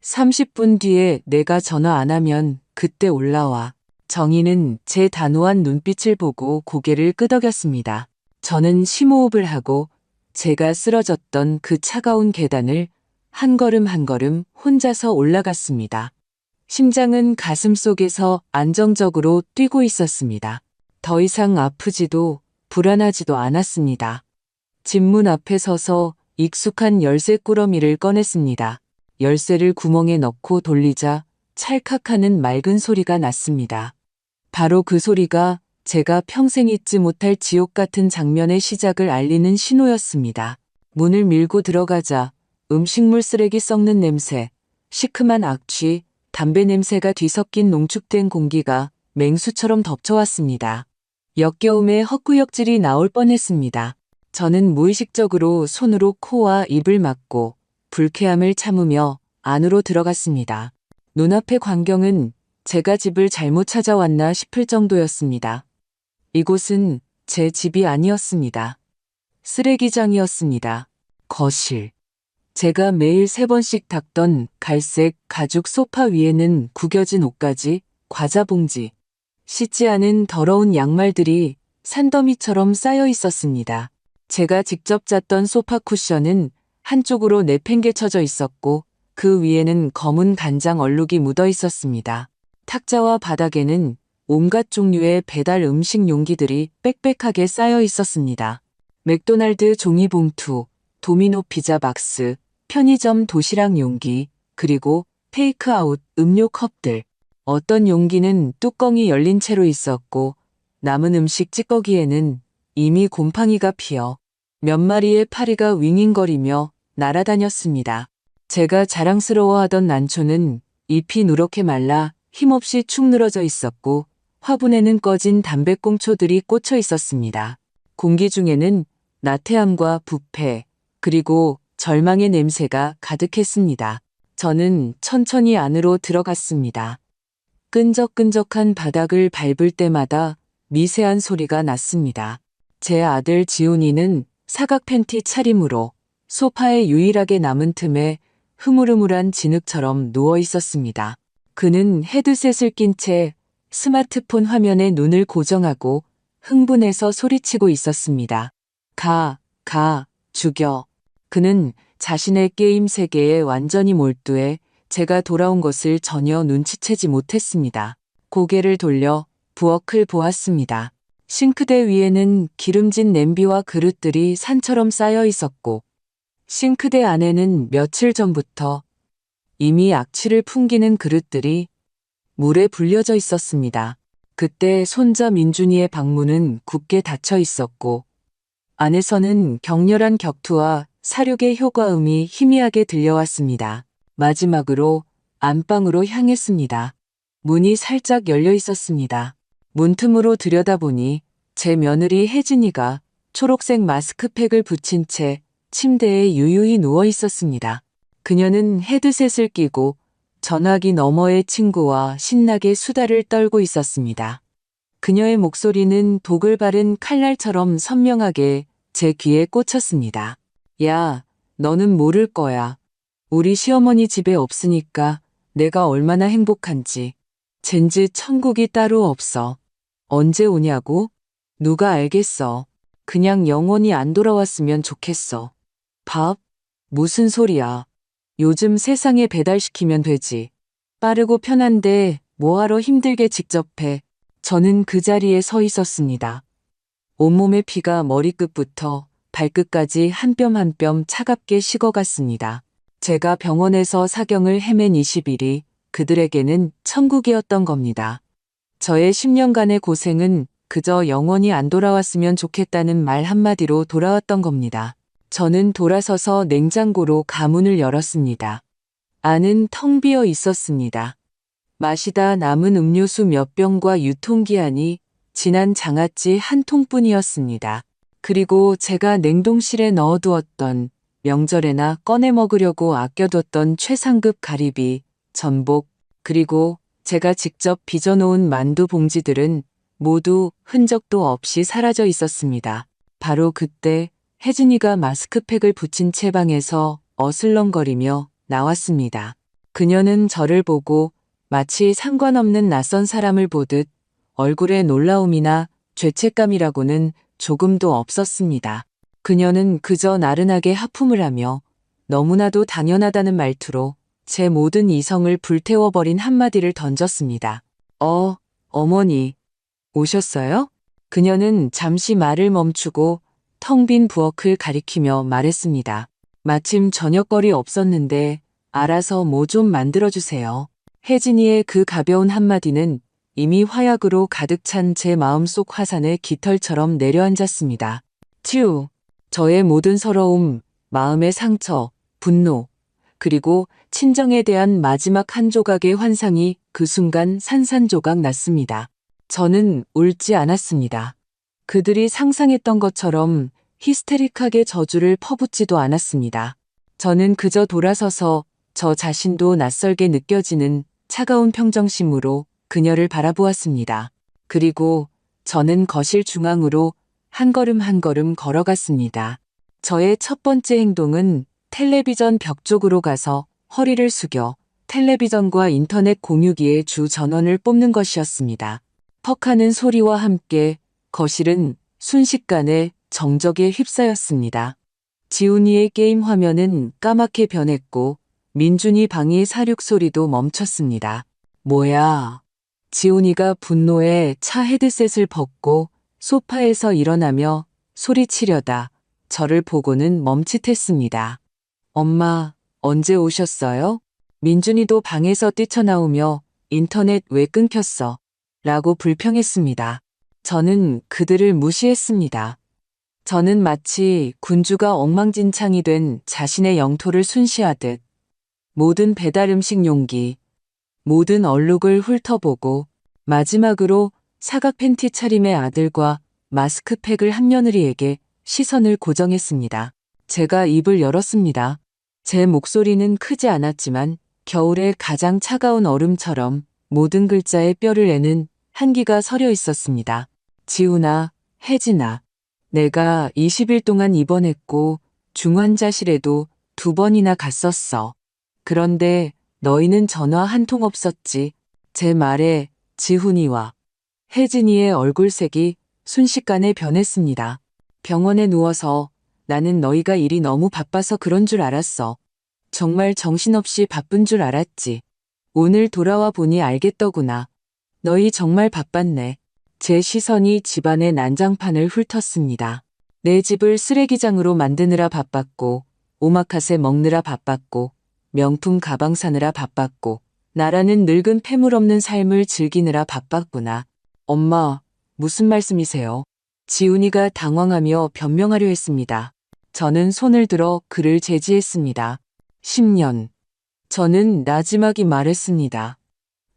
30분 뒤에 내가 전화 안 하면 그때 올라와. 정희는 제 단호한 눈빛을 보고 고개를 끄덕였습니다. 저는 심호흡을 하고 제가 쓰러졌던 그 차가운 계단을 한 걸음 한 걸음 혼자서 올라갔습니다. 심장은 가슴 속에서 안정적으로 뛰고 있었습니다. 더 이상 아프지도 불안하지도 않았습니다. 집문 앞에 서서 익숙한 열쇠 꾸러미를 꺼냈습니다. 열쇠를 구멍에 넣고 돌리자 찰칵하는 맑은 소리가 났습니다. 바로 그 소리가 제가 평생 잊지 못할 지옥 같은 장면의 시작을 알리는 신호였습니다. 문을 밀고 들어가자 음식물 쓰레기 썩는 냄새, 시큼한 악취, 담배 냄새가 뒤섞인 농축된 공기가 맹수처럼 덮쳐왔습니다. 역겨움에 헛구역질이 나올 뻔했습니다. 저는 무의식적으로 손으로 코와 입을 막고 불쾌함을 참으며 안으로 들어갔습니다. 눈앞의 광경은 제가 집을 잘못 찾아왔나 싶을 정도였습니다. 이곳은 제 집이 아니었습니다. 쓰레기장이었습니다. 거실. 제가 매일 3번씩 닦던 갈색 가죽 소파 위에는 구겨진 옷가지, 과자 봉지, 씻지 않은 더러운 양말들이 산더미처럼 쌓여 있었습니다. 제가 직접 짰던 소파 쿠션은 한쪽으로 내팽개쳐져 있었고 그 위에는 검은 간장 얼룩이 묻어 있었습니다. 탁자와 바닥에는 온갖 종류의 배달 음식 용기들이 빽빽하게 쌓여 있었습니다. 맥도날드 종이봉투, 도미노 피자 박스, 편의점 도시락 용기, 그리고 테이크아웃 음료 컵들. 어떤 용기는 뚜껑이 열린 채로 있었고 남은 음식 찌꺼기에는 이미 곰팡이가 피어 몇 마리의 파리가 윙윙거리며 날아다녔습니다. 제가 자랑스러워하던 난초는 잎이 누렇게 말라 힘없이 축 늘어져 있었고 화분에는 꺼진 담배꽁초들이 꽂혀 있었습니다. 공기 중에는 나태함과 부패, 그리고 절망의 냄새가 가득했습니다. 저는 천천히 안으로 들어갔습니다. 끈적끈적한 바닥을 밟을 때마다 미세한 소리가 났습니다. 제 아들 지훈이는 사각 팬티 차림으로 소파에 유일하게 남은 틈에 흐물흐물한 진흙처럼 누워 있었습니다. 그는 헤드셋을 낀 채 스마트폰 화면에 눈을 고정하고 흥분해서 소리치고 있었습니다. 가, 죽여. 그는 자신의 게임 세계에 완전히 몰두해 제가 돌아온 것을 전혀 눈치채지 못했습니다. 고개를 돌려 부엌을 보았습니다. 싱크대 위에는 기름진 냄비와 그릇들이 산처럼 쌓여 있었고 싱크대 안에는 며칠 전부터 이미 악취를 풍기는 그릇들이 물에 불려져 있었습니다. 그때 손자 민준이의 방문은 굳게 닫혀 있었고 안에서는 격렬한 격투와 사륙의 효과음이 희미하게 들려왔습니다. 마지막으로 안방으로 향했습니다. 문이 살짝 열려 있었습니다. 문틈으로 들여다보니 제 며느리 혜진이가 초록색 마스크팩을 붙인 채 침대에 유유히 누워 있었습니다. 그녀는 헤드셋을 끼고 전화기 너머의 친구와 신나게 수다를 떨고 있었습니다. 그녀의 목소리는 독을 바른 칼날처럼 선명하게 제 귀에 꽂혔습니다. 야, 너는 모를 거야. 우리 시어머니 집에 없으니까 내가 얼마나 행복한지. 젠지 천국이 따로 없어. 언제 오냐고? 누가 알겠어. 그냥 영원히 안 돌아왔으면 좋겠어. 밥? 무슨 소리야. 요즘 세상에 배달시키면 되지. 빠르고 편한데 뭐하러 힘들게 직접 해. 저는 그 자리에 서 있었습니다. 온몸의 피가 머리끝부터 발끝까지 한 뼘 한 뼘 차갑게 식어갔습니다. 제가 병원에서 사경을 헤맨 20일이 그들에게는 천국이었던 겁니다. 저의 10년간의 고생은 그저 영원히 안 돌아왔으면 좋겠다는 말 한마디로 돌아왔던 겁니다. 저는 돌아서서 냉장고로 가문을 열었습니다. 안은 텅 비어 있었습니다. 마시다 남은 음료수 몇 병과 유통기한이 지난 장아찌 한 통뿐이었습니다. 그리고 제가 냉동실에 넣어두었던 명절에나 꺼내 먹으려고 아껴뒀던 최상급 가리비, 전복, 그리고 제가 직접 빚어놓은 만두 봉지들은 모두 흔적도 없이 사라져 있었습니다. 바로 그때 혜진이가 마스크팩을 붙인 채 방에서 어슬렁거리며 나왔습니다. 그녀는 저를 보고 마치 상관없는 낯선 사람을 보듯 얼굴에 놀라움이나 죄책감이라고는 조금도 없었습니다. 그녀는 그저 나른하게 하품을 하며 너무나도 당연하다는 말투로 제 모든 이성을 불태워버린 한마디를 던졌습니다. 어머니, 오셨어요? 그녀는 잠시 말을 멈추고 텅 빈 부엌을 가리키며 말했습니다. 마침 저녁거리 없었는데 알아서 뭐 좀 만들어주세요. 혜진이의 그 가벼운 한마디는 이미 화약으로 가득 찬 제 마음속 화산에 깃털처럼 내려앉았습니다. 튜, 저의 모든 서러움, 마음의 상처, 분노, 그리고 친정에 대한 마지막 한 조각의 환상이 그 순간 산산조각 났습니다. 저는 울지 않았습니다. 그들이 상상했던 것처럼 히스테릭하게 저주를 퍼붓지도 않았습니다. 저는 그저 돌아서서 저 자신도 낯설게 느껴지는 차가운 평정심으로 그녀를 바라보았습니다. 그리고 저는 거실 중앙으로 한 걸음 한 걸음 걸어갔습니다. 저의 첫 번째 행동은 텔레비전 벽 쪽으로 가서 허리를 숙여 텔레비전과 인터넷 공유기의 주 전원을 뽑는 것이었습니다. 퍽하는 소리와 함께 거실은 순식간에 정적에 휩싸였습니다. 지훈이의 게임 화면은 까맣게 변했고 민준이 방의 사륙 소리도 멈췄습니다. 뭐야? 지훈이가 분노에 차 헤드셋을 벗고 소파에서 일어나며 소리치려다 저를 보고는 멈칫했습니다. 엄마, 언제 오셨어요? 민준이도 방에서 뛰쳐나오며 인터넷 왜 끊겼어? 라고 불평했습니다. 저는 그들을 무시했습니다. 저는 마치 군주가 엉망진창이 된 자신의 영토를 순시하듯 모든 배달 음식 용기, 모든 얼룩을 훑어보고 마지막으로 사각 팬티 차림의 아들과 마스크팩을 한 며느리에게 시선을 고정했습니다. 제가 입을 열었습니다. 제 목소리는 크지 않았지만 겨울의 가장 차가운 얼음처럼 모든 글자에 뼈를 내는 한기가 서려 있었습니다. 지훈아, 혜진아, 내가 20일 동안 입원했고 중환자실에도 2번이나 갔었어. 그런데 너희는 전화 한 통 없었지. 제 말에 지훈이와 혜진이의 얼굴색이 순식간에 변했습니다. 병원에 누워서 나는 너희가 일이 너무 바빠서 그런 줄 알았어. 정말 정신없이 바쁜 줄 알았지. 오늘 돌아와 보니 알겠더구나. 너희 정말 바빴네. 제 시선이 집안의 난장판을 훑었습니다. 내 집을 쓰레기장으로 만드느라 바빴고, 오마카세 먹느라 바빴고, 명품 가방 사느라 바빴고, 나라는 늙은 패물 없는 삶을 즐기느라 바빴구나. 엄마, 무슨 말씀이세요? 지훈이가 당황하며 변명하려 했습니다. 저는 손을 들어 그를 제지했습니다. 10년. 저는 나지막이 말했습니다.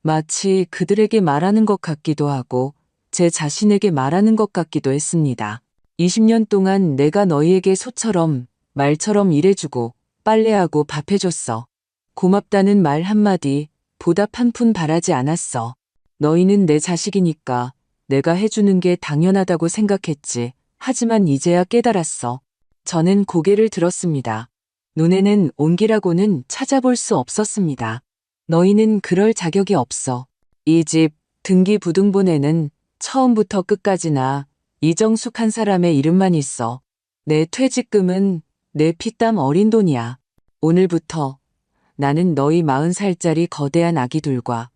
마치 그들에게 말하는 것 같기도 하고 제 자신에게 말하는 것 같기도 했습니다. 20년 동안 내가 너희에게 소처럼 말처럼 일해주고 빨래하고 밥해줬어. 고맙다는 말 한마디, 보답 한 푼 바라지 않았어. 너희는 내 자식이니까 내가 해주는 게 당연하다고 생각했지. 하지만 이제야 깨달았어. 저는 고개를 들었습니다. 눈에는 온기라고는 찾아볼 수 없었습니다. 너희는 그럴 자격이 없어. 이 집 등기부등본에는 처음부터 끝까지나 이정숙 한 사람의 이름만 있어. 내 퇴직금은 내 피땀 어린 돈이야. 오늘부터 나는 너희 40살짜리 거대한 아기들과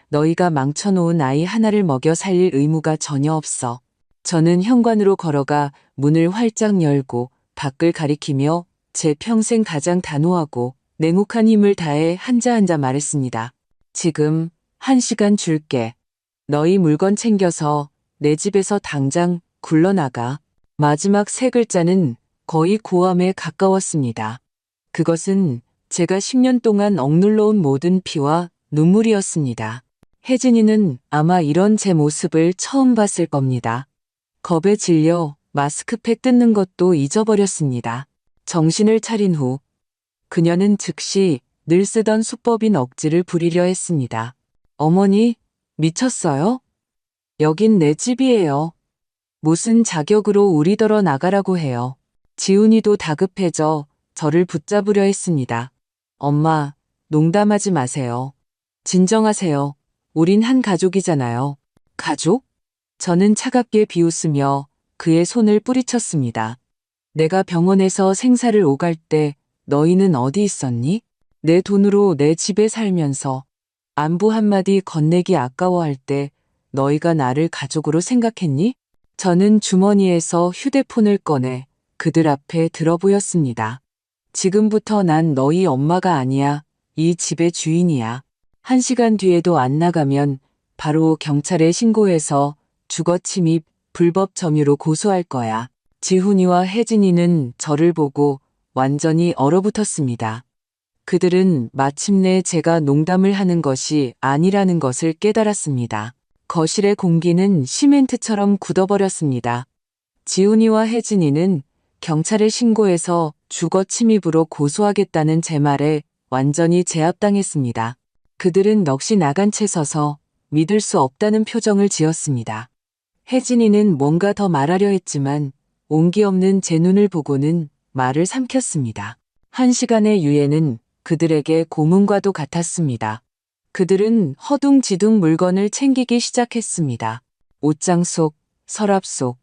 너희가 망쳐놓은 아이 하나를 먹여 살릴 의무가 전혀 없어. 저는 현관으로 걸어가 문을 활짝 열고 밖을 가리키며 제 평생 가장 단호하고 냉혹한 힘을 다해 한자 한자 말했습니다. 지금 1시간 줄게. 너희 물건 챙겨서 내 집에서 당장 굴러나가. 마지막 3글자는 거의 고함에 가까웠습니다. 그것은 제가 10년 동안 억눌러온 모든 피와 눈물이었습니다. 혜진이는 아마 이런 제 모습을 처음 봤을 겁니다. 겁에 질려 마스크팩 뜯는 것도 잊어버렸습니다. 정신을 차린 후 그녀는 즉시 늘 쓰던 수법인 억지를 부리려 했습니다. 어머니, 미쳤어요? 여긴 내 집이에요. 무슨 자격으로 우리더러 나가라고 해요. 지훈이도 다급해져 저를 붙잡으려 했습니다. 엄마, 농담하지 마세요. 진정하세요. 우린 한 가족이잖아요. 가족? 저는 차갑게 비웃으며 그의 손을 뿌리쳤습니다. 내가 병원에서 생사를 오갈 때 너희는 어디 있었니? 내 돈으로 내 집에 살면서 안부 한마디 건네기 아까워할 때 너희가 나를 가족으로 생각했니? 저는 주머니에서 휴대폰을 꺼내 그들 앞에 들어보였습니다. 지금부터 난 너희 엄마가 아니야. 이 집의 주인이야. 1시간 뒤에도 안 나가면 바로 경찰에 신고해서 주거 침입, 불법 점유로 고소할 거야. 지훈이와 혜진이는 저를 보고 완전히 얼어붙었습니다. 그들은 마침내 제가 농담을 하는 것이 아니라는 것을 깨달았습니다. 거실의 공기는 시멘트처럼 굳어버렸습니다. 지훈이와 혜진이는 경찰에 신고해서 주거 침입으로 고소하겠다는 제 말에 완전히 제압당했습니다. 그들은 넋이 나간 채 서서 믿을 수 없다는 표정을 지었습니다. 혜진이는 뭔가 더 말하려 했지만 온기 없는 제 눈을 보고는 말을 삼켰습니다. 1시간의 유예는 그들에게 고문과도 같았습니다. 그들은 허둥지둥 물건을 챙기기 시작했습니다. 옷장 속, 서랍 속.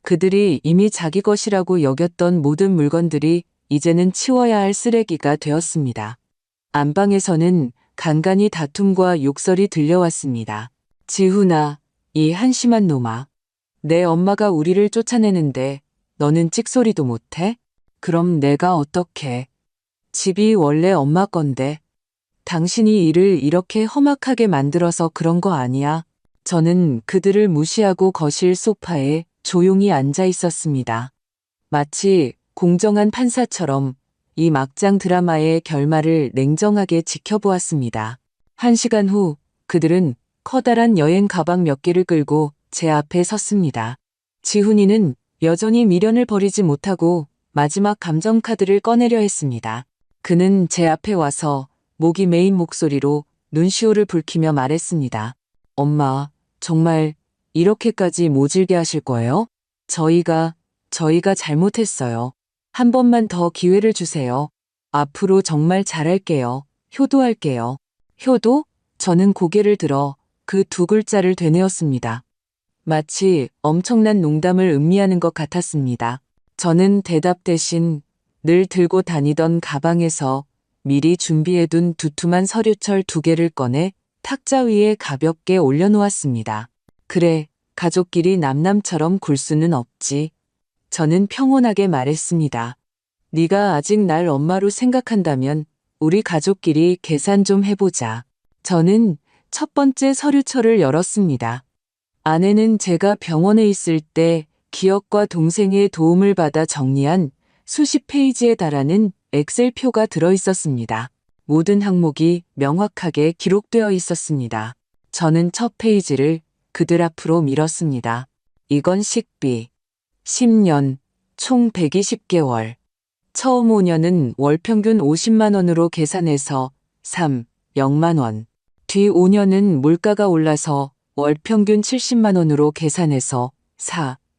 그들이 이미 자기 것이라고 여겼던 모든 물건들이 이제는 치워야 할 쓰레기가 되었습니다. 안방에서는 간간히 다툼과 욕설이 들려왔습니다. 지훈아, 이 한심한 놈아. 내 엄마가 우리를 쫓아내는데 너는 찍소리도 못해? 그럼 내가 어떡해? 집이 원래 엄마 건데. 당신이 일을 이렇게 험악하게 만들어서 그런 거 아니야? 저는 그들을 무시하고 거실 소파에 조용히 앉아 있었습니다. 마치 공정한 판사처럼 이 막장 드라마의 결말을 냉정하게 지켜보았습니다. 1시간 후 그들은 커다란 여행 가방 몇 개를 끌고 제 앞에 섰습니다. 지훈이는 여전히 미련을 버리지 못하고 마지막 감정카드를 꺼내려 했습니다. 그는 제 앞에 와서 목이 메인 목소리로 눈시울을 붉히며 말했습니다. 엄마, 정말 이렇게까지 모질게 하실 거예요? 저희가 잘못했어요. 한 번만 더 기회를 주세요. 앞으로 정말 잘할게요. 효도할게요. 효도? 저는 고개를 들어 그 두 글자를 되뇌었습니다. 마치 엄청난 농담을 음미하는 것 같았습니다. 저는 대답 대신 늘 들고 다니던 가방에서 미리 준비해둔 두툼한 서류철 2개를 꺼내 탁자 위에 가볍게 올려놓았습니다. 그래, 가족끼리 남남처럼 굴 수는 없지. 저는 평온하게 말했습니다. 네가 아직 날 엄마로 생각한다면 우리 가족끼리 계산 좀 해보자. 저는 첫 번째 서류철을 열었습니다. 안에는 제가 병원에 있을 때 기억과 동생의 도움을 받아 정리한 수십 페이지에 달하는 엑셀표가 들어 있었습니다. 모든 항목이 명확하게 기록되어 있었습니다. 저는 첫 페이지를 그들 앞으로 밀었습니다. 이건 식비. 10년, 총 120개월. 처음 5년은 월 평균 50만 원으로 계산해서 0만 원. 뒤 5년은 물가가 올라서 월 평균 70만 원으로 계산해서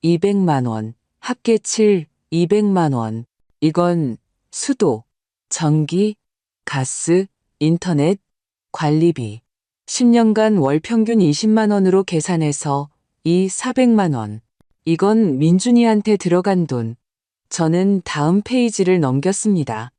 200만 원. 합계 200만 원. 이건 수도, 전기, 가스, 인터넷, 관리비. 10년간 월 평균 20만 원으로 계산해서 400만 원. 이건 민준이한테 들어간 돈. 저는 다음 페이지를 넘겼습니다.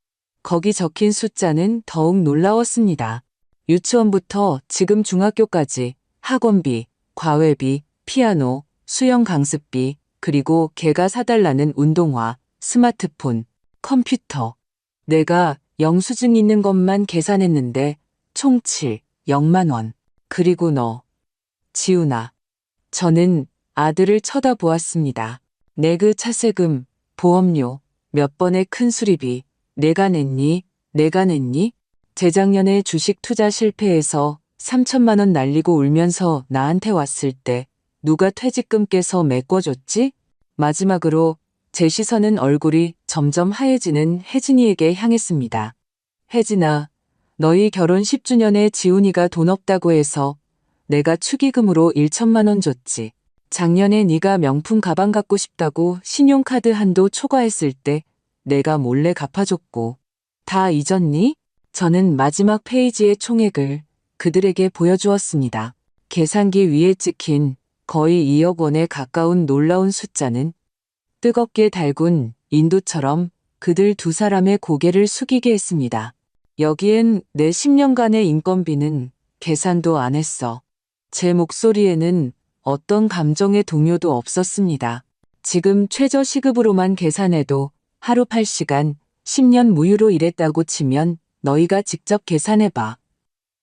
거기 적힌 숫자는 더욱 놀라웠습니다. 유치원부터 지금 중학교까지 학원비, 과외비, 피아노, 수영 강습비, 그리고 걔가 사달라는 운동화, 스마트폰, 컴퓨터. 내가 영수증 있는 것만 계산했는데 총 0만 원. 그리고 너, 지훈아. 저는 아들을 쳐다보았습니다. 내그 차세금, 보험료, 몇 번의 큰 수리비, 내가 냈니? 재작년에 주식 투자 실패해서 3천만 원 날리고 울면서 나한테 왔을 때 누가 퇴직금 깨서 메꿔줬지? 마지막으로 제 시선은 얼굴이 점점 하얘지는 혜진이에게 향했습니다. 혜진아, 너희 결혼 10주년에 지훈이가 돈 없다고 해서 내가 축의금으로 1천만 원 줬지. 작년에 네가 명품 가방 갖고 싶다고 신용카드 한도 초과했을 때 내가 몰래 갚아줬고. 다 잊었니? 저는 마지막 페이지의 총액을 그들에게 보여주었습니다. 계산기 위에 찍힌 거의 2억 원에 가까운 놀라운 숫자는 뜨겁게 달군 인두처럼 그들 두 사람의 고개를 숙이게 했습니다. 여기엔 내 10년간의 인건비는 계산도 안 했어. 제 목소리에는 어떤 감정의 동요도 없었습니다. 지금 최저 시급으로만 계산해도 하루 8시간, 10년 무휴로 일했다고 치면 너희가 직접 계산해봐.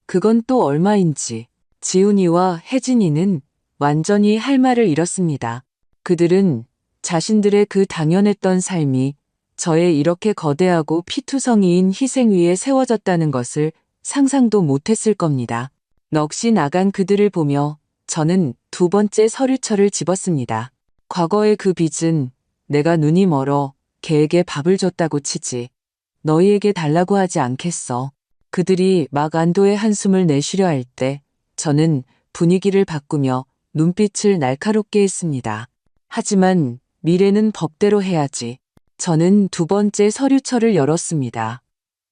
그건 또 얼마인지. 지훈이와 혜진이는 완전히 할 말을 잃었습니다. 그들은 자신들의 그 당연했던 삶이 저의 이렇게 거대하고 피투성이인 희생 위에 세워졌다는 것을 상상도 못했을 겁니다. 넋이 나간 그들을 보며 저는 두 번째 서류철을 집었습니다. 과거의 그 빚은 내가 눈이 멀어 걔에게 밥을 줬다고 치지. 너희에게 달라고 하지 않겠어. 그들이 막 안도의 한숨을 내쉬려 할 때 저는 분위기를 바꾸며 눈빛을 날카롭게 했습니다. 하지만 미래는 법대로 해야지. 저는 두 번째 서류철을 열었습니다.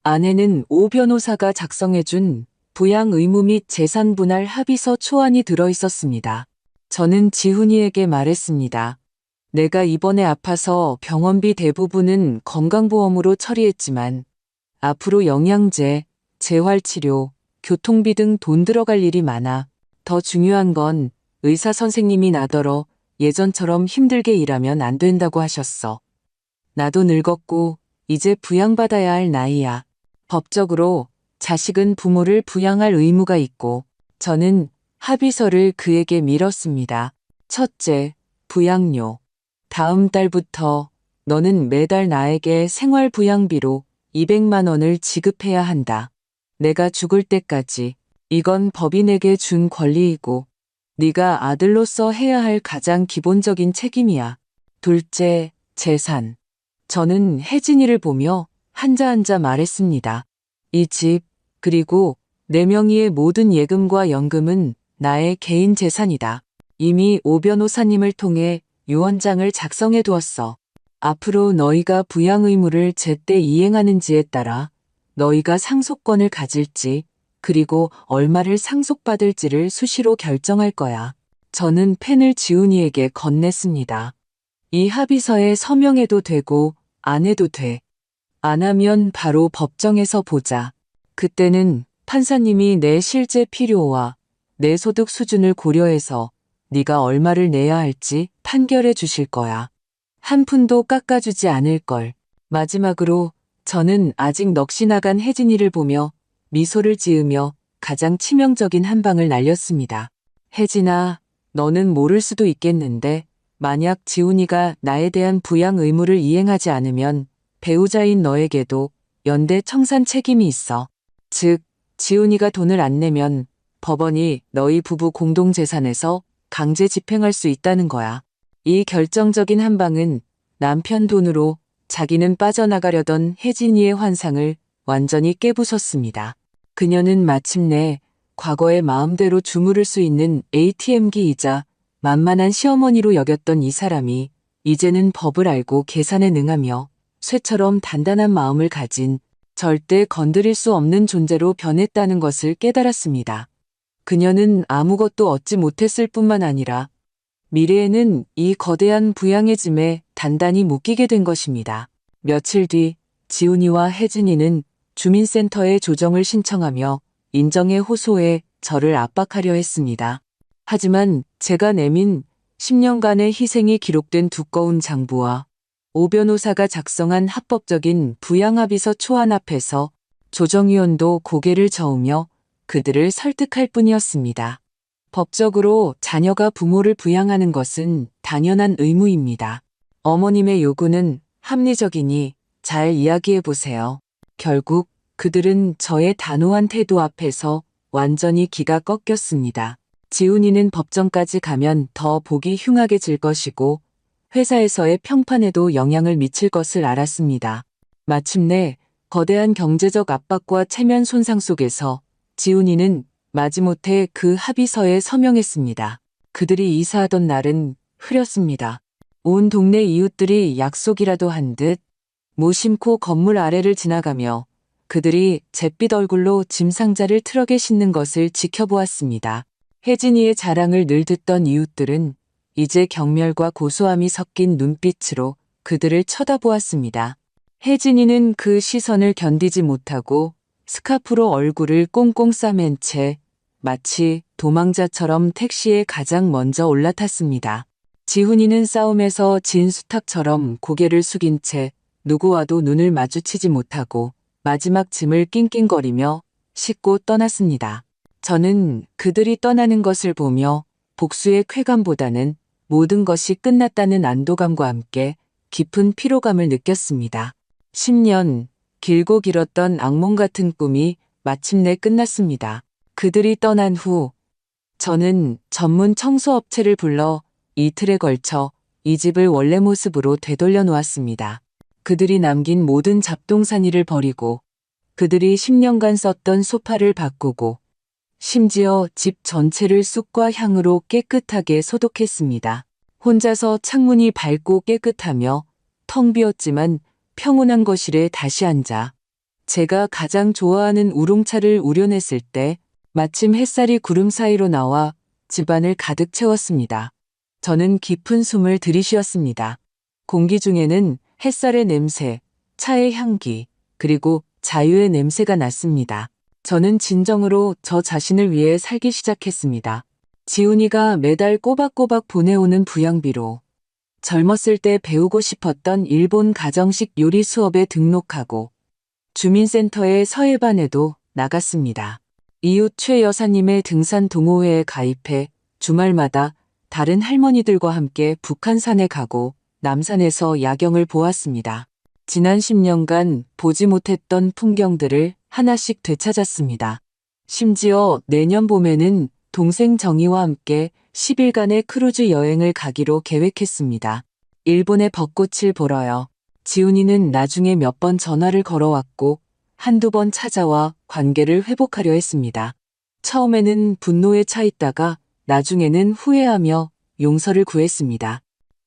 안에는 오 변호사가 작성해준 부양 의무 및 재산 분할 합의서 초안이 들어 있었습니다. 저는 지훈이에게 말했습니다. 내가 이번에 아파서 병원비 대부분은 건강보험으로 처리했지만 앞으로 영양제, 재활치료, 교통비 등 돈 들어갈 일이 많아. 더 중요한 건 의사 선생님이 나더러 예전처럼 힘들게 일하면 안 된다고 하셨어. 나도 늙었고 이제 부양받아야 할 나이야. 법적으로 자식은 부모를 부양할 의무가 있고 저는 합의서를 그에게 밀었습니다. 첫째, 부양료. 다음 달부터 너는 매달 나에게 생활부양비로 200만 원을 지급해야 한다. 내가 죽을 때까지. 이건 법이 내게 준 권리이고 네가 아들로서 해야 할 가장 기본적인 책임이야. 둘째, 재산. 저는 혜진이를 보며 한자 말했습니다. 이 집, 그리고 내 명의의 모든 예금과 연금은 나의 개인 재산이다. 이미 오 변호사님을 통해 유언장을 작성해 두었어. 앞으로 너희가 부양 의무를 제때 이행하는지에 따라 너희가 상속권을 가질지 그리고 얼마를 상속받을지를 수시로 결정할 거야. 저는 펜을 지훈이에게 건넸습니다. 이 합의서에 서명해도 되고 안 해도 돼. 안 하면 바로 법정에서 보자. 그때는 판사님이 내 실제 필요와 내 소득 수준을 고려해서 네가 얼마를 내야 할지 판결해 주실 거야. 한 푼도 깎아주지 않을 걸. 마지막으로 저는 아직 넋이 나간 혜진이를 보며 미소를 지으며 가장 치명적인 한 방을 날렸습니다. 혜진아, 너는 모를 수도 있겠는데 만약 지훈이가 나에 대한 부양 의무를 이행하지 않으면 배우자인 너에게도 연대 청산 책임이 있어. 즉, 지훈이가 돈을 안 내면 법원이 너희 부부 공동재산에서 강제 집행할 수 있다는 거야. 이 결정적인 한 방은 남편 돈으로 자기는 빠져나가려던 혜진이의 환상을 완전히 깨부쉈습니다. 그녀는 마침내 과거의 마음대로 주무를 수 있는 ATM기이자 만만한 시어머니로 여겼던 이 사람이 이제는 법을 알고 계산에 능하며 쇠처럼 단단한 마음을 가진 절대 건드릴 수 없는 존재로 변했다는 것을 깨달았습니다. 그녀는 아무것도 얻지 못했을 뿐만 아니라 미래에는 이 거대한 부양의 짐에 단단히 묶이게 된 것입니다. 며칠 뒤 지훈이와 혜진이는 주민센터에 조정을 신청하며 인정에 호소해 저를 압박하려 했습니다. 하지만 제가 내민 10년간의 희생이 기록된 두꺼운 장부와 오 변호사가 작성한 합법적인 부양합의서 초안 앞에서 조정위원도 고개를 저으며 그들을 설득할 뿐이었습니다. 법적으로 자녀가 부모를 부양하는 것은 당연한 의무입니다. 어머님의 요구는 합리적이니 잘 이야기해 보세요. 결국 그들은 저의 단호한 태도 앞에서 완전히 기가 꺾였습니다. 지훈이는 법정까지 가면 더 보기 흉하게질 것이고 회사에서의 평판에도 영향을 미칠 것을 알았습니다. 마침내 거대한 경제적 압박과 체면 손상 속에서 지훈이는 마지못해 그 합의서에 서명했습니다. 그들이 이사하던 날은 흐렸습니다. 온 동네 이웃들이 약속이라도 한 듯 무심코 건물 아래를 지나가며 그들이 잿빛 얼굴로 짐 상자를 트럭에 싣는 것을 지켜보았습니다. 혜진이의 자랑을 늘 듣던 이웃들은 이제 경멸과 고소함이 섞인 눈빛으로 그들을 쳐다보았습니다. 혜진이는 그 시선을 견디지 못하고 스카프로 얼굴을 꽁꽁 싸맨 채 마치 도망자처럼 택시에 가장 먼저 올라탔습니다. 지훈이는 싸움에서 진 수탉처럼 고개를 숙인 채 누구와도 눈을 마주치지 못하고 마지막 짐을 낑낑거리며 싣고 떠났습니다. 저는 그들이 떠나는 것을 보며 복수의 쾌감보다는 모든 것이 끝났다는 안도감과 함께 깊은 피로감을 느꼈습니다. 10년 길고 길었던 악몽 같은 꿈이 마침내 끝났습니다. 그들이 떠난 후 저는 전문 청소업체를 불러 이틀에 걸쳐 이 집을 원래 모습으로 되돌려 놓았습니다. 그들이 남긴 모든 잡동사니를 버리고 그들이 10년간 썼던 소파를 바꾸고 심지어 집 전체를 쑥과 향으로 깨끗하게 소독했습니다. 혼자서 창문이 밝고 깨끗하며 텅 비었지만 평온한 거실에 다시 앉아 제가 가장 좋아하는 우롱차를 우려냈을 때 마침 햇살이 구름 사이로 나와 집안을 가득 채웠습니다. 저는 깊은 숨을 들이쉬었습니다. 공기 중에는 햇살의 냄새, 차의 향기, 그리고 자유의 냄새가 났습니다. 저는 진정으로 저 자신을 위해 살기 시작했습니다. 지훈이가 매달 꼬박꼬박 보내오는 부양비로 젊었을 때 배우고 싶었던 일본 가정식 요리 수업에 등록하고 주민센터의 서예반에도 나갔습니다. 이웃 최 여사님의 등산 동호회에 가입해 주말마다 다른 할머니들과 함께 북한산에 가고 남산에서 야경을 보았습니다. 지난 10년간 보지 못했던 풍경들을 하나씩 되찾았습니다. 심지어 내년 봄에는 동생 정희와 함께 10일간의 크루즈 여행을 가기로 계획했습니다. 일본의 벚꽃을 보러요. 지훈이는 나중에 몇 번 전화를 걸어왔고 한두 번 찾아와 관계를 회복하려 했습니다. 처음에는 분노에 차 있다가 나중에는 후회하며 용서를 구했습니다.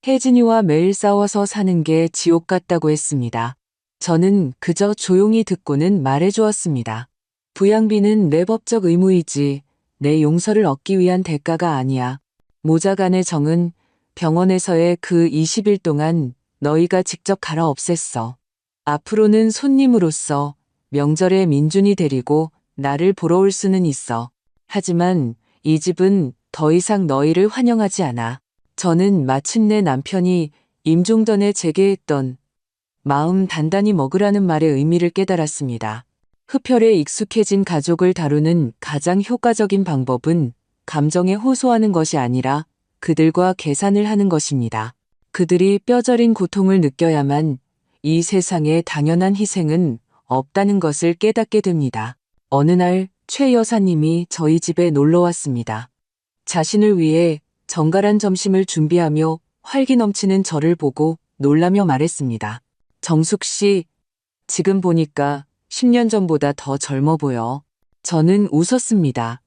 혜진이와 매일 싸워서 사는 게 지옥 같다고 했습니다. 저는 그저 조용히 듣고는 말해주었습니다. 부양비는 내 법적 의무이지 내 용서를 얻기 위한 대가가 아니야. 모자간의 정은 병원에서의 그 20일 동안 너희가 직접 갈아 없앴어. 앞으로는 손님으로서 명절에 민준이 데리고 나를 보러 올 수는 있어. 하지만 이 집은 더 이상 너희를 환영하지 않아. 저는 마침내 남편이 임종 전에 제게 했던 마음 단단히 먹으라는 말의 의미를 깨달았습니다. 흡혈에 익숙해진 가족을 다루는 가장 효과적인 방법은 감정에 호소하는 것이 아니라 그들과 계산을 하는 것입니다. 그들이 뼈저린 고통을 느껴야만 이 세상에 당연한 희생은 없다는 것을 깨닫게 됩니다. 어느 날 최 여사님이 저희 집에 놀러 왔습니다. 자신을 위해 정갈한 점심을 준비하며 활기 넘치는 저를 보고 놀라며 말했습니다. 정숙 씨, 지금 보니까 10년 전보다 더 젊어 보여. 저는 웃었습니다.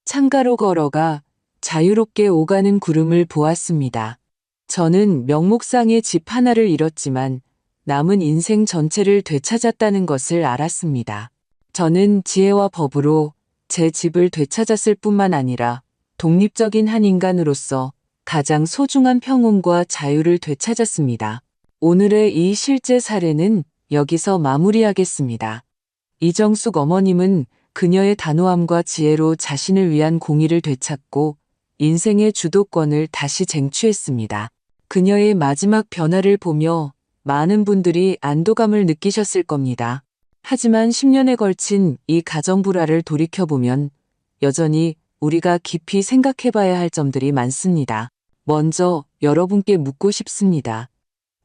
창가로 걸어가 자유롭게 오가는 구름을 보았습니다. 저는 명목상의 집 하나를 잃었지만 남은 인생 전체를 되찾았다는 것을 알았습니다. 저는 지혜와 법으로 제 집을 되찾았을 뿐만 아니라 독립적인 한 인간으로서 가장 소중한 평온과 자유를 되찾았습니다. 오늘의 이 실제 사례는 여기서 마무리하겠습니다. 이정숙 어머님은 그녀의 단호함과 지혜로 자신을 위한 공의를 되찾고 인생의 주도권을 다시 쟁취했습니다. 그녀의 마지막 변화를 보며 많은 분들이 안도감을 느끼셨을 겁니다. 하지만 10년에 걸친 이 가정 불화를 돌이켜보면 여전히 우리가 깊이 생각해봐야 할 점들이 많습니다. 먼저 여러분께 묻고 싶습니다.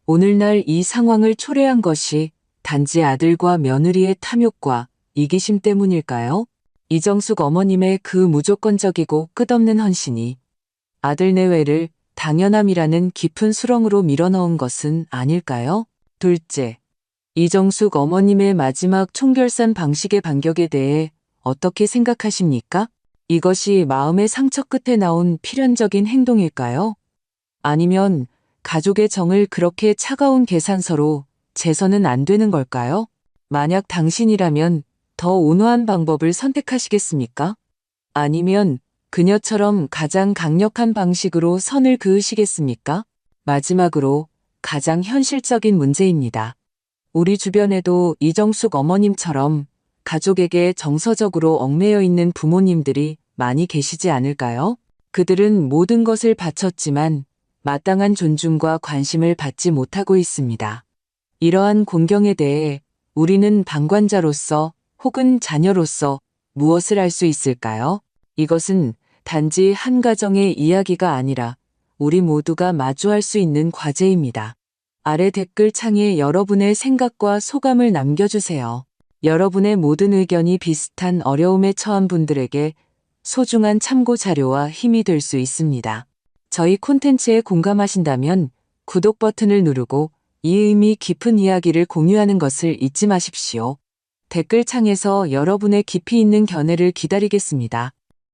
오늘날 이 상황을 초래한 것이 단지 아들과 며느리의 탐욕과 이기심 때문일까요? 이정숙 어머님의 그 무조건적이고 끝없는 헌신이 아들 내외를 당연함이라는 깊은 수렁으로 밀어넣은 것은 아닐까요? 둘째, 이정숙 어머님의 마지막 총결산 방식의 반격에 대해 어떻게 생각하십니까? 이것이 마음의 상처 끝에 나온 필연적인 행동일까요? 아니면 가족의 정을 그렇게 차가운 계산서로 재서는 안 되는 걸까요? 만약 당신이라면 더 온화한 방법을 선택하시겠습니까? 아니면 그녀처럼 가장 강력한 방식으로 선을 그으시겠습니까? 마지막으로 가장 현실적인 문제입니다. 우리 주변에도 이정숙 어머님처럼 가족에게 정서적으로 얽매여 있는 부모님들이 많이 계시지 않을까요? 그들은 모든 것을 바쳤지만 마땅한 존중과 관심을 받지 못하고 있습니다. 이러한 공경에 대해 우리는 방관자로서 혹은 자녀로서 무엇을 할 수 있을까요? 이것은 단지 한 가정의 이야기가 아니라 우리 모두가 마주할 수 있는 과제입니다. 아래 댓글 창에 여러분의 생각과 소감을 남겨주세요. 여러분의 모든 의견이 비슷한 어려움에 처한 분들에게 소중한 참고 자료와 힘이 될 수 있습니다. 저희 콘텐츠에 공감하신다면 구독 버튼을 누르고 이 의미 깊은 이야기를 공유하는 것을 잊지 마십시오. 댓글 창에서 여러분의 깊이 있는 견해를 기다리겠습니다.